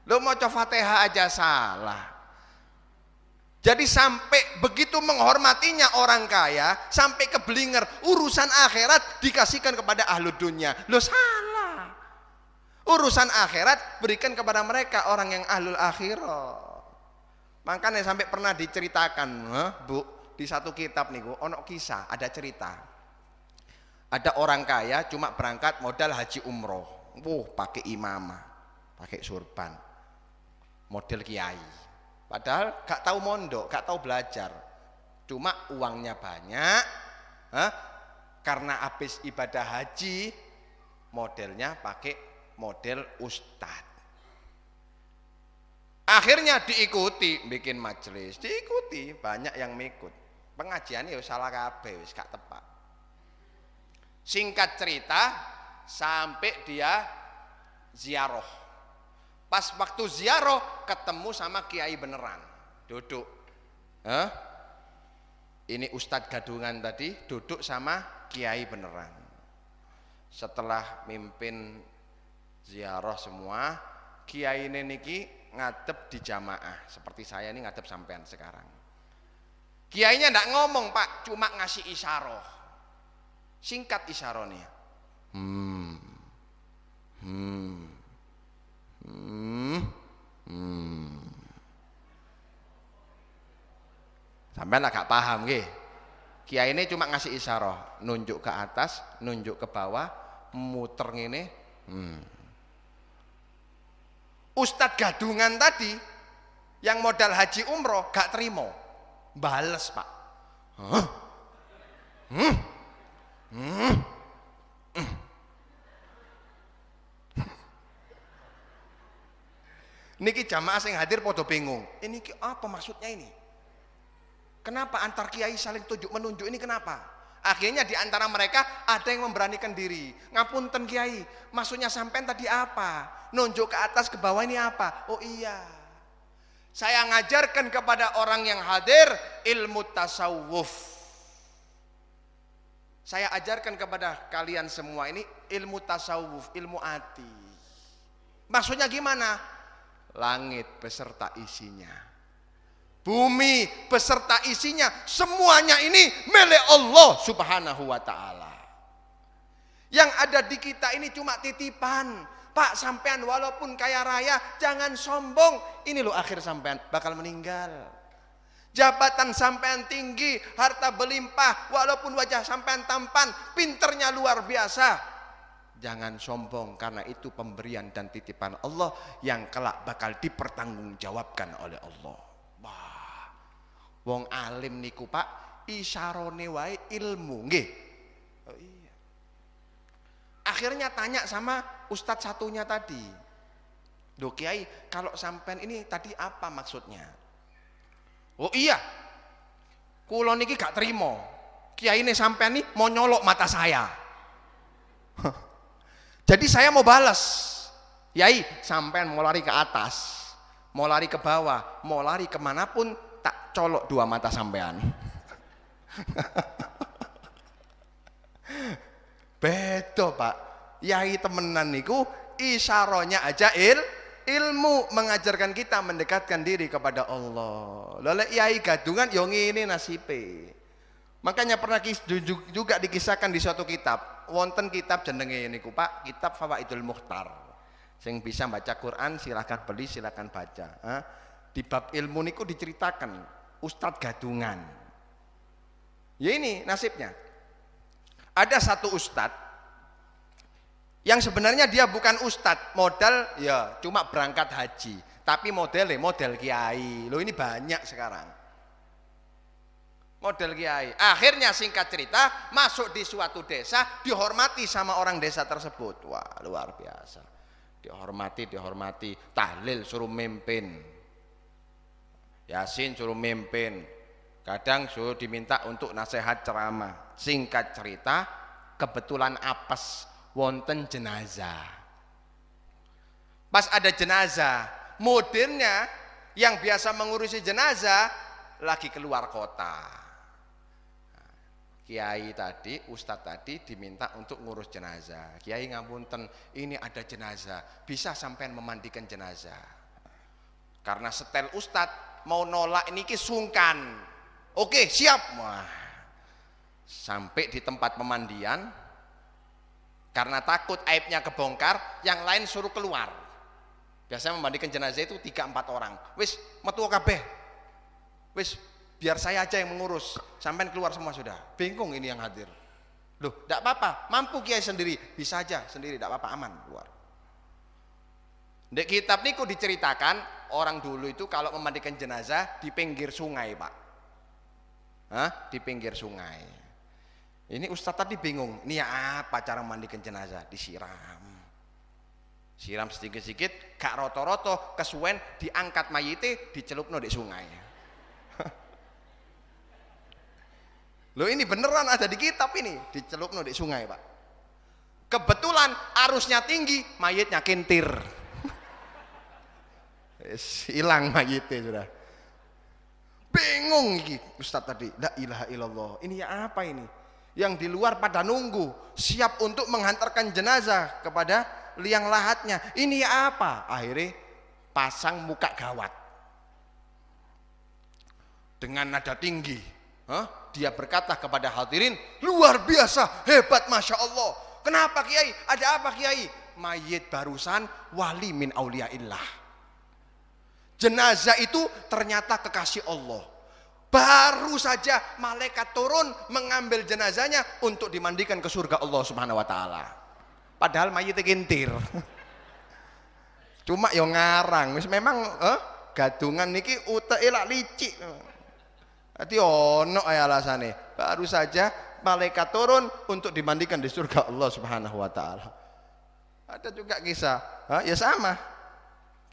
Lo maca Fatihah aja salah. Jadi sampai begitu menghormatinya orang kaya, sampai keblinger urusan akhirat dikasihkan kepada ahlu dunia. Lo salah. Urusan akhirat berikan kepada mereka orang yang ahlul akhirat. Makanya sampai pernah diceritakan, Bu, di satu kitab niku ono kisah, ada cerita. Ada orang kaya cuma berangkat modal haji umroh. Pakai imamah, pakai surban. Model kiai. Padahal gak tahu mondok, gak tahu belajar. Cuma uangnya banyak. Karena habis ibadah haji, modelnya pakai model ustadz. Akhirnya diikuti, bikin majelis, diikuti, banyak yang mengikut. Pengajian ya salah kabeh, wis gak tepat. Singkat cerita, sampai dia ziarah. Pas waktu ziarah ketemu sama kiai beneran, duduk. Ini ustadz gadungan tadi duduk sama kiai beneran. Setelah mimpin ziarah semua, kiai ini niki ngadep di jamaah seperti saya ini ngadep sampean sekarang. Kiainya ndak ngomong Pak, cuma ngasih isyarah. Singkat isyarahnya. Sampean agak paham nggih. Kiai ini cuma ngasih isyarah, nunjuk ke atas, nunjuk ke bawah, muter ngene. Ustadz gadungan tadi yang modal haji umroh gak terima, bales Pak. Niki jamaah sing hadir podo bingung. Ini apa maksudnya ini? Kenapa antar kiai saling tunjuk menunjuk ini kenapa? Akhirnya di antara mereka ada yang memberanikan diri. Ngapunten kiai, maksudnya sampean tadi apa? Nunjuk ke atas ke bawah ini apa? Oh iya, saya ngajarkan kepada orang yang hadir ilmu tasawuf. Saya ajarkan kepada kalian semua ini ilmu tasawuf, ilmu hati. Maksudnya gimana? Langit beserta isinya, bumi beserta isinya, semuanya ini milik Allah Subhanahu wa ta'ala. Yang ada di kita ini cuma titipan. Pak, sampean walaupun kaya raya jangan sombong. Ini loh akhir sampean bakal meninggal. Jabatan sampean tinggi, harta berlimpah, walaupun wajah sampean tampan, pinternya luar biasa, jangan sombong, karena itu pemberian dan titipan Allah yang kelak bakal dipertanggungjawabkan oleh Allah. Wah, wong alim niku Pak, isyarone wae ilmu nggih. Oh iya. Akhirnya tanya sama ustadz satunya tadi, "Loh Kiai, kalau sampean ini tadi apa maksudnya?" "Oh iya, kula niki gak terima. Kiai ini sampean nih mau nyolok mata saya." Jadi saya mau balas. "Yai, sampean mau lari ke atas, mau lari ke bawah, mau lari kemanapun, tak colok dua mata sampean." Beto Pak, yai temenan niku isyarahnya aja ilmu, mengajarkan kita mendekatkan diri kepada Allah. Lele yai gadungan yo ngene nasibe. Makanya pernah juga dikisahkan di suatu kitab. Wonten kitab jenenge niku Pak, kitab Fawaidul Mukhtar. Sing bisa baca Quran silakan beli, silakan baca. Di bab ilmu niku diceritakan ustadz gadungan. Ya ini nasibnya. Ada satu ustadz yang sebenarnya dia bukan ustadz, modal ya cuma berangkat haji, tapi model kiai. Loh ini banyak sekarang. Model kiai. Akhirnya singkat cerita masuk di suatu desa, dihormati sama orang desa tersebut. Wah, luar biasa. Dihormati, tahlil suruh mimpin, Yasin suruh mimpin, kadang suruh diminta untuk nasihat ceramah. Singkat cerita, kebetulan apes wonten jenazah. Pas ada jenazah, modelnya yang biasa mengurusi jenazah lagi keluar kota. Kiai tadi, ustadz tadi diminta untuk ngurus jenazah. Kiai ngapunten, ini ada jenazah, bisa sampean memandikan jenazah. Karena setel ustadz mau nolak ini sungkan. Oke, siap. Wah, sampai di tempat pemandian, karena takut aibnya kebongkar, yang lain suruh keluar. Biasanya memandikan jenazah itu 3-4 orang. Wis metu kabeh, Wis biar saya aja yang mengurus, sampean keluar semua sudah. Bingung ini yang hadir. Loh, tidak apa-apa, mampu kiai sendiri, bisa aja sendiri, tidak apa-apa, aman keluar. Di kitab niku diceritakan orang dulu itu kalau memandikan jenazah di pinggir sungai, Pak. Di pinggir sungai. Ini Ustadz tadi bingung, ini ya apa cara memandikan jenazah? Disiram. Siram sedikit-sedikit, gak roto-roto, kesuwen diangkat mayite, dicelupno di sungai. Loh ini beneran ada di kitab ini, dicelupno di sungai, Pak. Kebetulan arusnya tinggi, mayitnya kintir. Hilang mayitnya sudah. Bingung iki Ustaz tadi. La ilaha illallah. Ini ya apa ini? Yang di luar pada nunggu, siap untuk menghantarkan jenazah kepada liang lahatnya. Ini ya apa? Akhirnya pasang muka gawat. Dengan nada tinggi, dia berkata kepada hadirin, luar biasa, hebat, Masya Allah. Kenapa Kiai? Ada apa Kiai? Mayit barusan wali min auliaillah. Jenazah itu ternyata kekasih Allah. Baru saja malaikat turun mengambil jenazahnya untuk dimandikan ke surga Allah Subhanahu wa taala. Padahal mayitnya kintir. Cuma yo ngarang, wis memang gadungan niki uteke lak licik. Dadi ono ae alasane. Baru saja malaikat turun untuk dimandikan di surga Allah Subhanahu wa taala. Ada juga kisah, ya sama.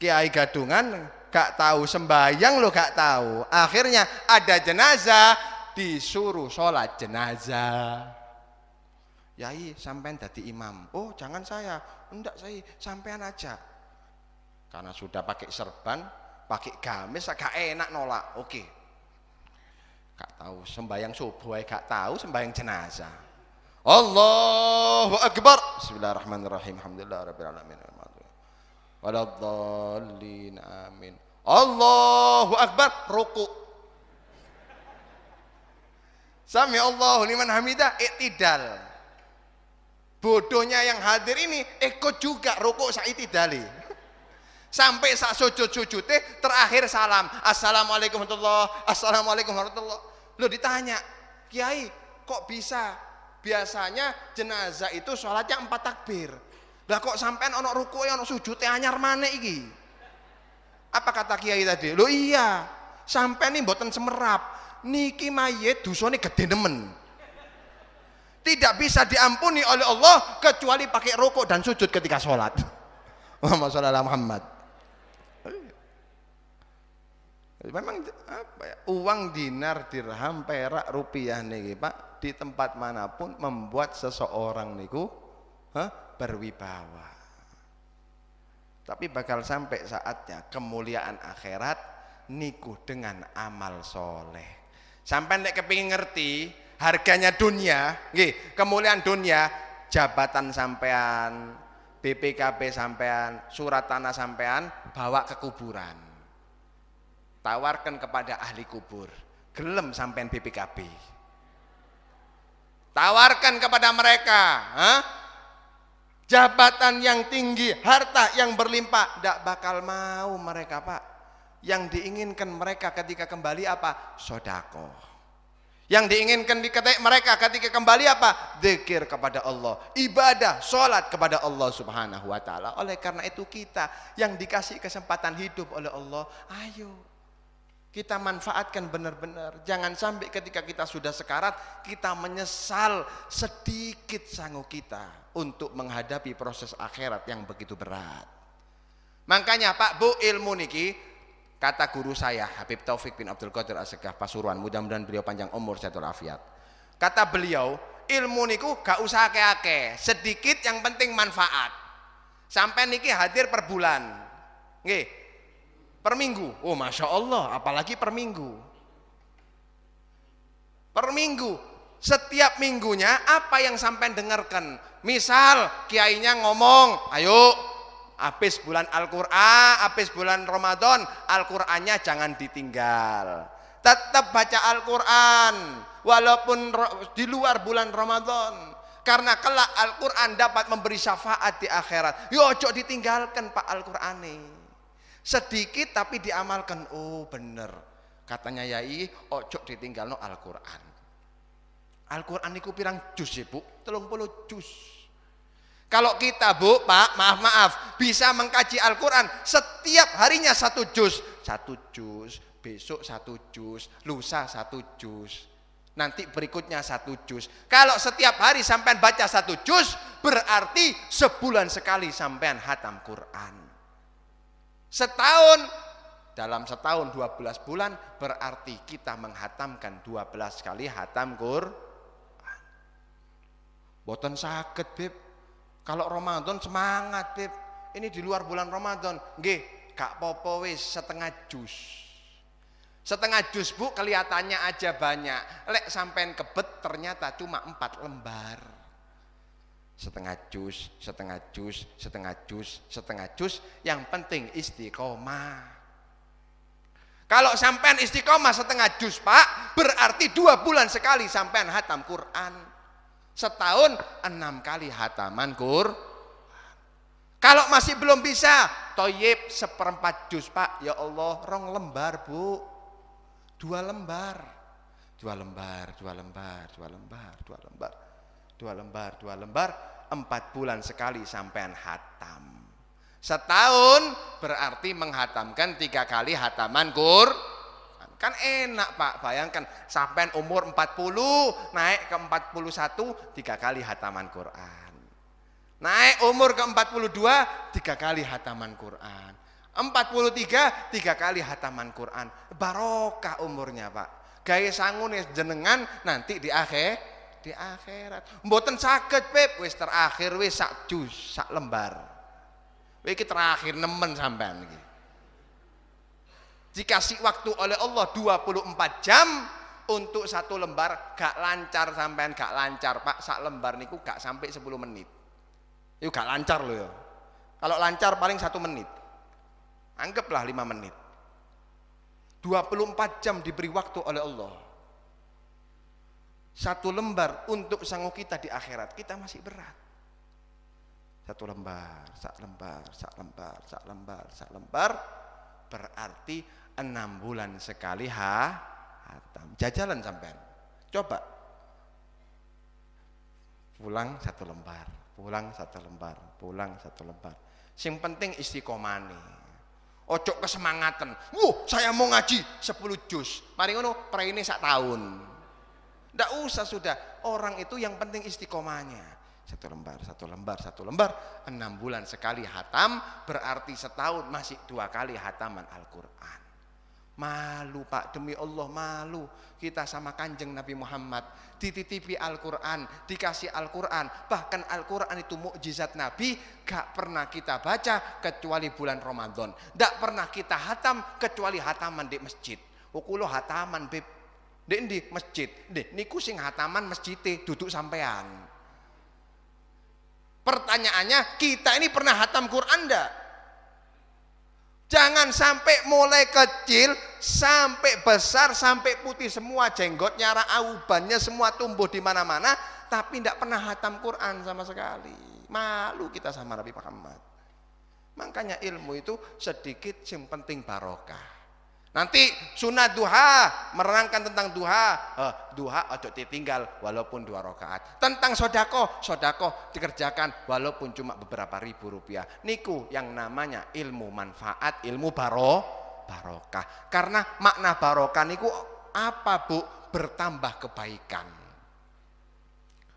Kiai gadungan gak tahu sembahyang lo gak tahu. Akhirnya ada jenazah disuruh sholat jenazah. Yai sampean dadi imam. Oh jangan saya. Enggak saya, sampean aja. Karena sudah pakai serban, pakai gamis gak enak nolak. Oke. Gak tahu sembahyang subuh, gak tahu sembahyang jenazah. Allahu Akbar. Bismillahirrahmanirrahim. Alhamdulillahirabbil alamin. Waladhdallin amin. Allahu Akbar, ruku. Sami Allahu liman hamidah, iktidal. Bodohnya yang hadir ini ikut juga ruku saitidali. Sampai sak sujud-sujudnya terakhir salam. Assalamualaikum warahmatullahi. Assalamualaikum warahmatullahi. Loh ditanya, Kiai kok bisa? Biasanya jenazah itu sholatnya 4 takbir. Lah kok sampean ono rukuke ono sujute anyar maneh iki? Apa kata Kiai tadi? Loh iya, sampean ini mboten semerap. Niki mayit dosane gede nemen. Tidak bisa diampuni oleh Allah kecuali pakai rukuk dan sujud ketika sholat. Muhammad sallallahu alaihi Muhammad. Memang apa ya? Uang dinar, dirham, perak, rupiah niki Pak, di tempat manapun membuat seseorang niku berwibawa. Tapi bakal sampai saatnya kemuliaan akhirat niku dengan amal soleh. Sampai nek kepingin ngerti harganya dunia, nggih, kemuliaan dunia, jabatan sampean, BPKB sampean, surat tanah sampean bawa ke kuburan. Tawarkan kepada ahli kubur, gelem sampean BPKB. Tawarkan kepada mereka, jabatan yang tinggi, harta yang berlimpah, tidak bakal mau mereka Pak. Yang diinginkan mereka ketika kembali apa? Sodako. Yang diinginkan mereka ketika kembali apa? Dzikir kepada Allah, ibadah, sholat kepada Allah Subhanahu wa taala. Oleh karena itu kita yang dikasih kesempatan hidup oleh Allah, ayo kita manfaatkan benar-benar. Jangan sampai ketika kita sudah sekarat kita menyesal sedikit sanggup kita untuk menghadapi proses akhirat yang begitu berat. Makanya Pak Bu, ilmu niki kata guru saya Habib Taufik bin Abdul Qadir As-Segaf Pasuruan, mudah-mudahan beliau panjang umur sehat walafiat. Kata beliau, ilmu niku gak usah akeh-akeh, sedikit yang penting manfaat. Sampai niki hadir per bulan. Nggih. Per minggu. Oh Masya Allah, apalagi per minggu. Per minggu. Setiap minggunya apa yang sampai dengarkan. Misal kiainya ngomong, ayo habis bulan Al-Quran, habis bulan Ramadan, Al-Qurannya jangan ditinggal. Tetap baca Al-Quran walaupun di luar bulan Ramadan. Karena kelak Al-Quran dapat memberi syafaat di akhirat. Yo ojo ditinggalkan Pak Al-Quran ini. Sedikit tapi diamalkan. Oh bener, Katanya yai, ojo ditinggalno Al-Qur'an. Al-Qur'an niku pirang juz ya, Bu? 30 juz. Kalau kita, Bu, Pak, maaf, bisa mengkaji Al-Qur'an setiap harinya 1 juz. 1 juz, besok 1 juz, lusa 1 juz. Nanti berikutnya 1 juz. Kalau setiap hari sampean baca 1 juz, berarti sebulan sekali sampean hatam Quran. Dalam setahun 12 bulan berarti kita menghatamkan 12 kali hatam Quran. Boten saged, Beb. Kalau Ramadan semangat, Beb. Ini di luar bulan Ramadan. Nggih, gak apa-apa wis setengah juz. Setengah juz, Bu, kelihatannya aja banyak. Lek sampean kebet ternyata cuma 4 lembar. Setengah juz, setengah juz, setengah juz, setengah juz. Yang penting istiqomah. Kalau sampean istiqomah setengah juz, Pak, berarti 2 bulan sekali sampean hatam Quran. Setahun 6 kali hataman Quran. Kalau masih belum bisa, toyib 1/4 juz, Pak. Ya Allah, 2 lembar, Bu. 2 lembar. 2 lembar, 2 lembar, 2 lembar, 2 lembar. 2 lembar, 2 lembar, 4 bulan sekali sampean hatam. Setahun berarti menghatamkan 3 kali hataman Quran. Kan enak, Pak. Bayangkan sampean umur 40 naik ke 41 3 kali hataman Quran. Naik umur ke 42 3 kali hataman Quran. 43 3 kali hataman Quran. Barokah umurnya, Pak. Gaya sangune jenengan nanti di akhirat. Mboten saged, Beb. Wis terakhir wis sak juz, sak lembar. Iki terakhir nemen sampean iki. Dikasih waktu oleh Allah 24 jam untuk 1 lembar, gak lancar sampean, gak lancar, Pak. Sak lembar niku gak sampai 10 menit. Itu gak lancar loh ya. Kalau lancar paling 1 menit. Anggaplah 5 menit. 24 jam diberi waktu oleh Allah. 1 lembar untuk sanggup kita di akhirat, kita masih berat. 1 lembar, sak lembar, sak lembar, sak lembar, sak lembar, berarti 6 bulan sekali hatam. Jajalan sampean. Coba. Pulang 1 lembar, pulang 1 lembar, pulang 1 lembar. Sing penting istiqomane. Ojo kesemangatan. Saya mau ngaji 10 juz. Mari ngono, praine sak tahun. Ndak usah sudah. Orang itu yang penting istiqomahnya. 1 lembar, 1 lembar, 1 lembar, 6 bulan sekali hatam, berarti setahun masih 2 kali hataman Al-Quran. Malu, Pak, demi Allah malu. Kita sama Kanjeng Nabi Muhammad dititipi Al-Quran, dikasih Al-Quran. Bahkan Al-Quran itu mukjizat Nabi, gak pernah kita baca kecuali bulan Ramadan. Gak pernah kita hatam kecuali hataman di masjid. Ukulo hataman, Beb. Di masjid. Niku sing hataman masjid duduk sampean. Pertanyaannya, kita ini pernah hatam Quran enggak? Jangan sampai mulai kecil sampai besar sampai putih semua jenggotnya, aubannya semua tumbuh di mana-mana, tapi enggak pernah hatam Quran sama sekali. Malu kita sama Nabi Muhammad. Makanya ilmu itu sedikit yang penting barokah. Nanti sunat duha, menerangkan tentang duha. Duha ojo ditinggal walaupun 2 rakaat. Tentang sodako dikerjakan walaupun cuma beberapa ribu rupiah. Niku yang namanya ilmu manfaat, ilmu barokah. Karena makna barokah niku apa, Bu? Bertambah kebaikan.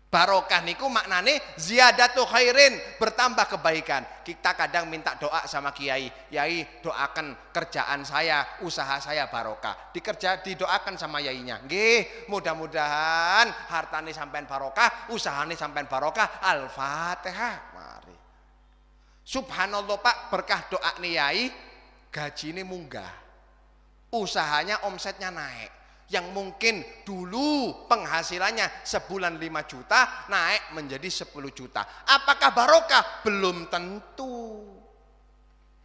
Barokah niku maknane ziyadatu khairin, bertambah kebaikan. Kita kadang minta doa sama kiai, yai doakan kerjaan saya, usaha saya barokah. Didoakan sama yainya. Nggih, mudah-mudahan hartane sampean barokah, usahane sampean barokah. Al-Fatihah. Mari. Subhanallah, Pak, berkah doa nih yai, gajine munggah. Usahanya omsetnya naik. Yang mungkin dulu penghasilannya sebulan 5 juta naik menjadi 10 juta. Apakah barokah? Belum tentu.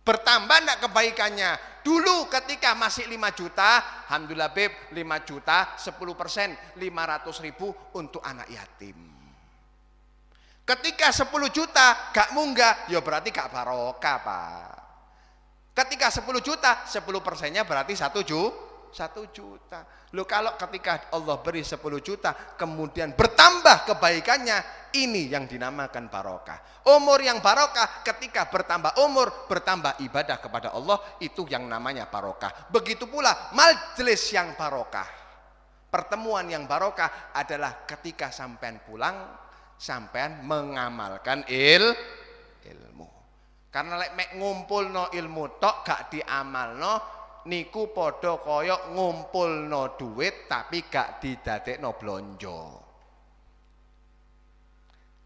Bertambah enggak kebaikannya? Dulu ketika masih 5 juta, alhamdulillah, Beb, 5 juta 10%, 500.000 untuk anak yatim. Ketika 10 juta gak munggah, ya berarti gak barokah, Pak. Ketika 10 juta, 10%-nya berarti 1 juta. 1 juta. Loh, kalau ketika Allah beri 10 juta kemudian bertambah kebaikannya, ini yang dinamakan barokah. Umur yang barokah, ketika bertambah umur, bertambah ibadah kepada Allah, itu yang namanya barokah. Begitu pula majelis yang barokah. Pertemuan yang barokah adalah ketika sampean pulang, sampean mengamalkan ilmu. Karena lek mek ngumpulno ilmu tok gak diamalno, niku padha kaya ngumpulno duit tapi gak didadekno blonjo.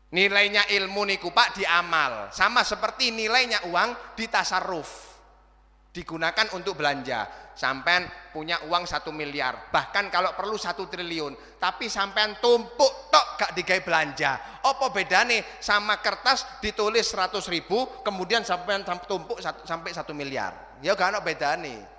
Nilainya ilmu niku Pak diamal, sama seperti nilainya uang ditasarruf, digunakan untuk belanja. Sampean punya uang 1 miliar, bahkan kalau perlu 1 triliun, tapi sampean tumpuk tok gak digawe belanja. Apa bedane sama kertas ditulis 100.000 kemudian sampean tumpuk sampai 1 miliar? Ya gak ada bedane.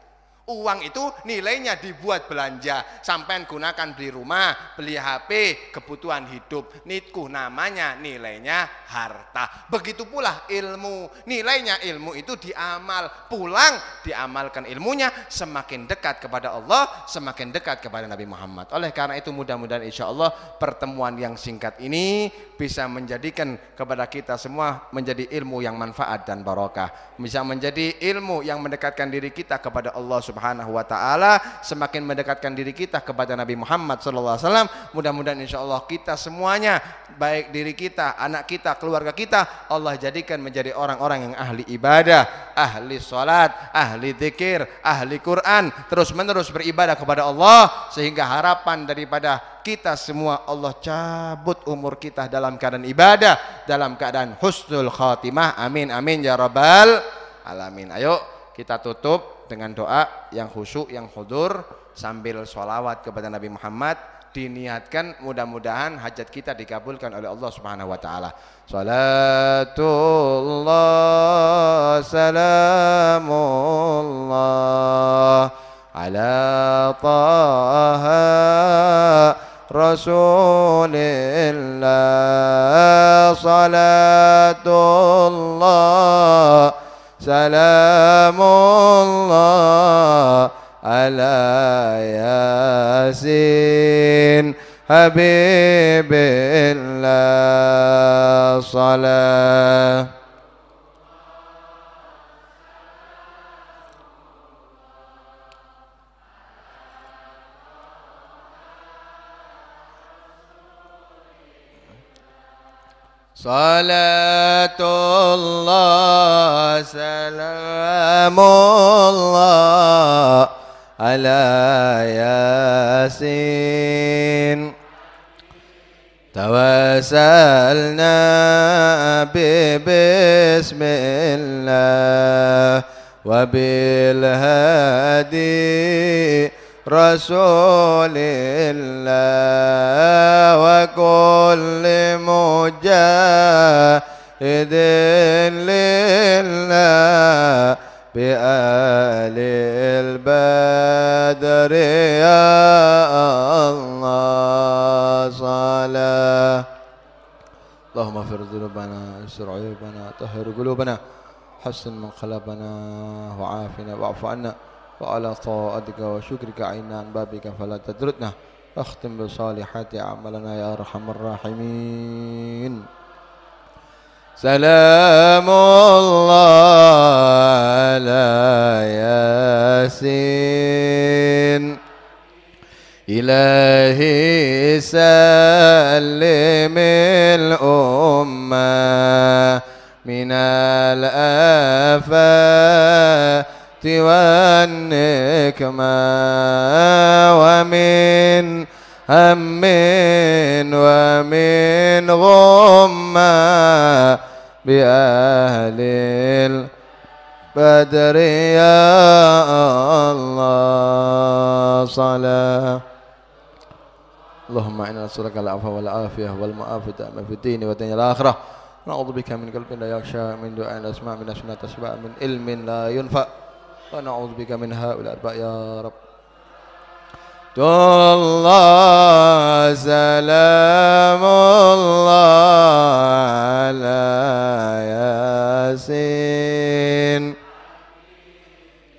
Uang itu nilainya dibuat belanja, sampean gunakan beli rumah, beli HP, kebutuhan hidup. Niku namanya nilainya harta. Begitu pula ilmu, nilainya ilmu itu diamal, pulang diamalkan ilmunya, semakin dekat kepada Allah, semakin dekat kepada Nabi Muhammad. Oleh karena itu mudah-mudahan insya Allah pertemuan yang singkat ini bisa menjadikan kepada kita semua menjadi ilmu yang manfaat dan barokah, bisa menjadi ilmu yang mendekatkan diri kita kepada Allah Subhanahu wa taala, semakin mendekatkan diri kita kepada Nabi Muhammad sallallahu alaihi wasallam. Mudah-mudahan insyaallah kita semuanya, baik diri kita, anak kita, keluarga kita, Allah jadikan menjadi orang-orang yang ahli ibadah, ahli salat, ahli zikir, ahli Quran, terus-menerus beribadah kepada Allah, sehingga harapan daripada kita semua Allah cabut umur kita dalam keadaan ibadah, dalam keadaan husnul khatimah. Amin amin ya rabbal alamin. Ayo kita tutup dengan doa yang khusyuk, yang hudur, sambil sholawat kepada Nabi Muhammad. Diniatkan mudah-mudahan hajat kita dikabulkan oleh Allah Subhanahu wa taala. Salatullah salamullah ala taha Rasulillah. Salatullah salamullah ala yasin habibillah. Salah Salatullah salamullah ala yasin tawassalna bi bismillah wa bil hadi Rasulillah wa kulli mujahidin lillah bi alil badri ya Allah. Salah Allahumma fir dhunubana istir uyubana tahhir qulubana hassin min qalbana wa'afina wa'fu anna وعلى طاعتك وشكرك عنا عن بابك فلا تتركنا واختم بصالحات أعمالنا يا أرحم الراحمين. سلام الله على ياسين إلهي سلم الأمة من الآفات والنكمة ومن هم ومن غمة بأهل البدر يا الله. صلاة اللهم إنا نسألك العفو والعافية والمعافاة في الدين والدنيا الآخرة. نعوذ بك من قلب لا يخشى، من دعاء لا يسمع، من أسنة تشبع، من علم لا ينفع، ونعوذ بك من هؤلاء الأربعة يا رب. الله سلام الله على ياسين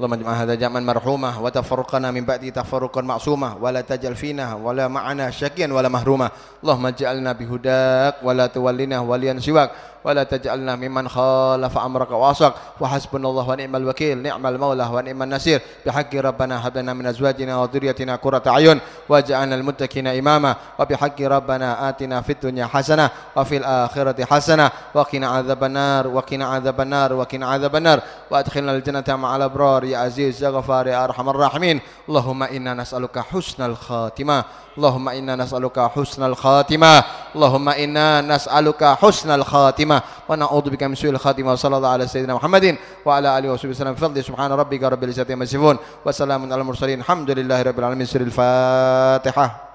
اللهم اجمع هذا جمعا مرحوما وتفرقنا من بعده تفرقا معصوما ولا تجعل فينا ولا معنا شقيا ولا محروما اللهم اجعلنا بهداك ولا تولنا وليا سواك ولا تجعلنا ممن خالف أمرك وعصاك وحسبنا الله ونعم الوكيل نعم المولى ونعم النصير بحق ربنا هب لنا من أزواجنا وذريتنا قرة أعين واجعلنا المتقين إماما وبحق ربنا آتنا في الدنيا حسنة وفي الآخرة حسنة وقنا عذاب النار وقنا عذاب النار وقنا عذاب النار وأدخلنا الجنة مع الأبرار يا عزيز يا غفار يا أرحم الراحمين اللهم إنا نسألك حسن الخاتمة اللهم إنا نسألك حسن الخاتمة اللهم إنا نسألك حسن الخاتمة ونعوذ بك من سوء الخاتمة وصلى الله على سيدنا محمد وعلى آله وصحبه وسلم بفضل سبحان ربك رب العزة عما يصفون وسلام على المرسلين الحمد لله رب العالمين. سر الفاتحة.